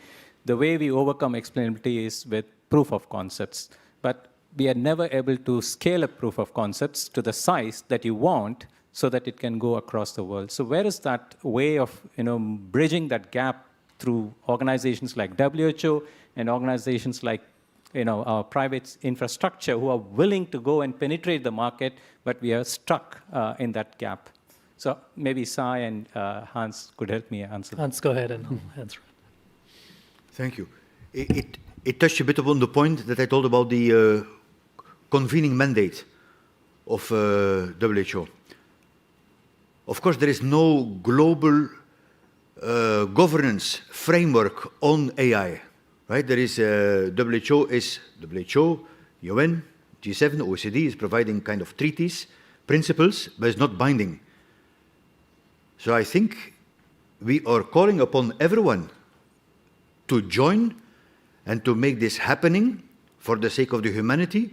The way we overcome explainability is with proof of concepts. But we are never able to scale a proof of concepts to the size that you want so that it can go across the world. So where is that way of bridging that gap through organizations like WHO and organizations like our private infrastructure who are willing to go and penetrate the market, but we are stuck in that gap? So maybe Sai and Hans could help me answer that. Hans, go ahead and I'll answer it. Thank you. It touched a bit upon the point that I told about the convening mandate of WHO. Of course, there is no global governance framework on AI. Right? There is WHO, UN, G7, OECD is providing kind of treaties, principles, but it's not binding. So I think we are calling upon everyone to join and to make this happening for the sake of the humanity,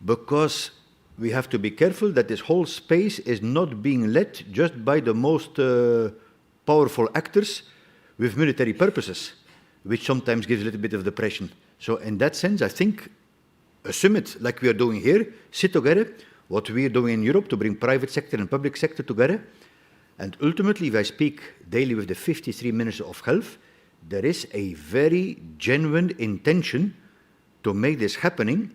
because we have to be careful that this whole space is not being led just by the most powerful actors with military purposes, which sometimes gives a little bit of depression. So in that sense, I think a summit like we are doing here, sit together, what we are doing in Europe to bring private sector and public sector together. And ultimately, if I speak daily with the 53 Ministers of Health, there is a very genuine intention to make this happening,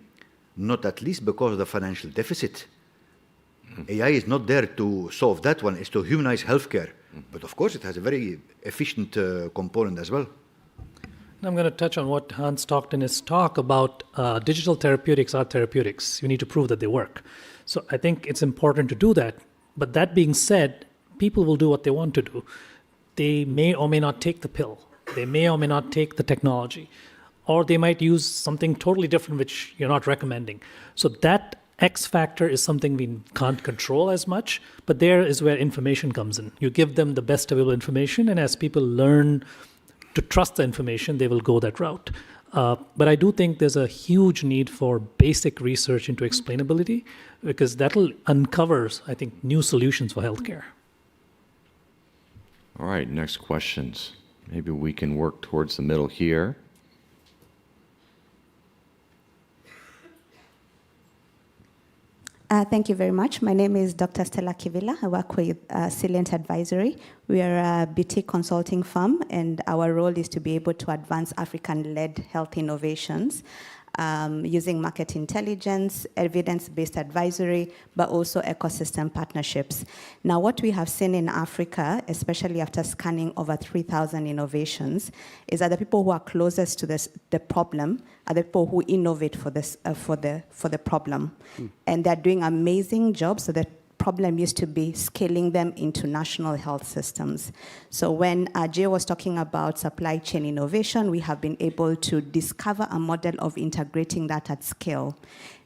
not at least because of the financial deficit. AI is not there to solve that one, it's to humanize healthcare. But of course, it has a very efficient component as well. I'm going to touch on what Hans talked in his talk about digital therapeutics are therapeutics. You need to prove that they work. So I think it's important to do that. But that being said, people will do what they want to do. They may or may not take the pill. They may or may not take the technology. Or they might use something totally different which you're not recommending. So that X factor is something we can't control as much, but there is where information comes in. You give them the best available information, and as people learn to trust the information, they will go that route. But I do think there's a huge need for basic research into explainability, because that'll uncover, I think, new solutions for healthcare. All right, next questions. Maybe we can work towards the middle here. Thank you very much. My name is Dr. Stella Kivila. I work with Salient Advisory. We are a boutique consulting firm, and our role is to be able to advance African-led health innovations using market intelligence, evidence-based advisory, but also ecosystem partnerships. Now, what we have seen in Africa, especially after scanning over 3,000 innovations, is that the people who are closest to the problem are the people who innovate for the problem. And they're doing amazing jobs. So the problem used to be scaling them into national health systems. So when Jay was talking about supply chain innovation, we have been able to discover a model of integrating that at scale.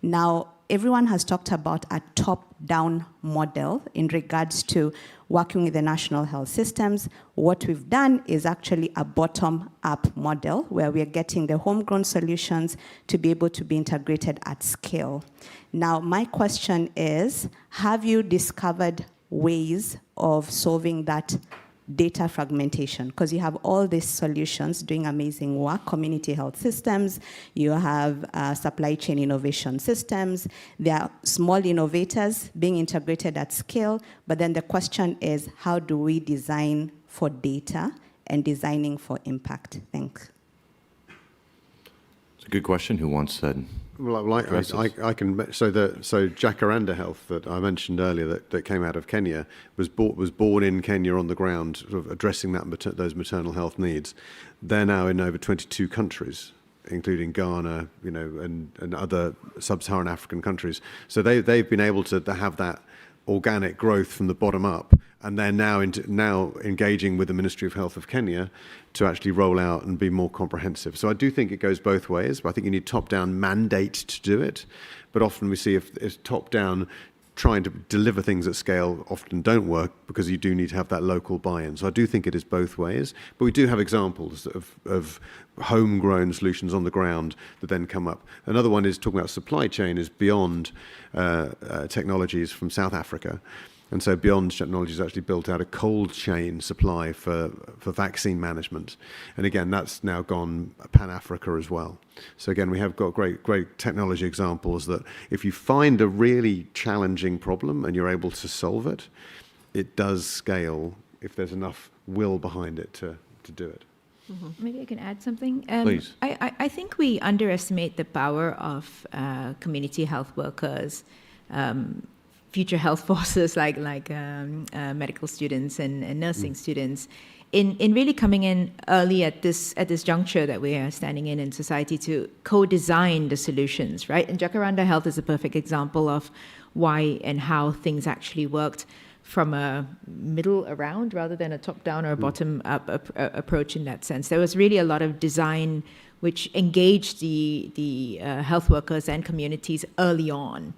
Now, everyone has talked about a top-down model in regards to working with the national health systems. What we've done is actually a bottom-up model where we are getting the homegrown solutions to be able to be integrated at scale. Now, my question is, have you discovered ways of solving that data fragmentation? Because you have all these solutions doing amazing work, community health systems, you have supply chain innovation systems, there are small innovators being integrated at scale, but then the question is, how do we design for data and designing for impact? Thanks. It's a good question. Who wants that? Well, I can. So Jacaranda Health that I mentioned earlier that came out of Kenya was born in Kenya on the ground, sort of addressing those maternal health needs. They're now in over 22 countries, including Ghana, and other sub-Saharan African countries. So they've been able to have that organic growth from the bottom up, and they're now engaging with the Ministry of Health of Kenya to actually roll out and be more comprehensive. So I do think it goes both ways, but I think you need top-down mandate to do it. But often we see if top-down trying to deliver things at scale often don't work, because you do need to have that local buy-in. So I do think it is both ways, but we do have examples of homegrown solutions on the ground that then come up. Another one is talking about supply chain is Beyond technologies from South Africa. And so Beyond Technologies actually built out a cold chain supply for vaccine management. And again, that's now gone Pan-Africa as well. So again, we have got great technology examples that if you find a really challenging problem and you're able to solve it, it does scale if there's enough will behind it to do it. Mm-hmm. Maybe I can add something. Please. I think we underestimate the power of community health workers, future health forces like medical students and nursing students, in really coming in early at this juncture that we are standing in society to co-design the solutions, right? And Jacaranda Health is a perfect example of why and how things actually worked from a middle around rather than a top-down or a bottom-up approach in that sense. There was really a lot of design which engaged the health workers and communities early on.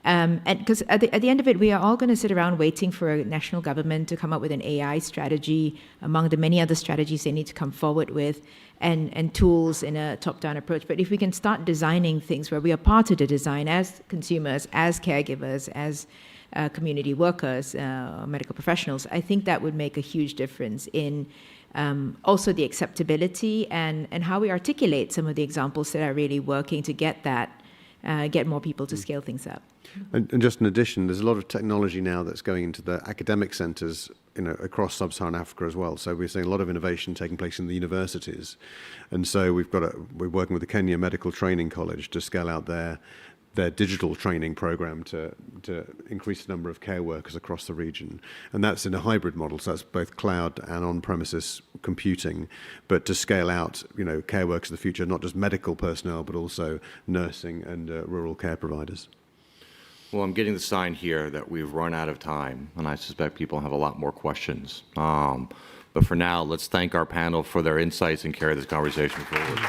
And because at the end of it, we are all going to sit around waiting for a national government to come up with an AI strategy among the many other strategies they need to come forward with, and tools in a top-down approach. But if we can start designing things where we are part of the design as consumers, as caregivers, as community workers, medical professionals, I think that would make a huge difference in also the acceptability and how we articulate some of the examples that are really working to get more people to scale things up. And just in addition, there's a lot of technology now that's going into the academic centres, across sub-Saharan Africa as well. So we're seeing a lot of innovation taking place in the universities, and so we're working with the Kenya Medical Training College to scale out their their digital training program to increase the number of care workers across the region. And that's in a hybrid model, so that's both cloud and on-premises computing, but to scale out, care workers of the future, not just medical personnel, but also nursing and rural care providers. Well, I'm getting the sign here that we've run out of time, and I suspect people have a lot more questions. But for now, let's thank our panel for their insights and carry this conversation forward.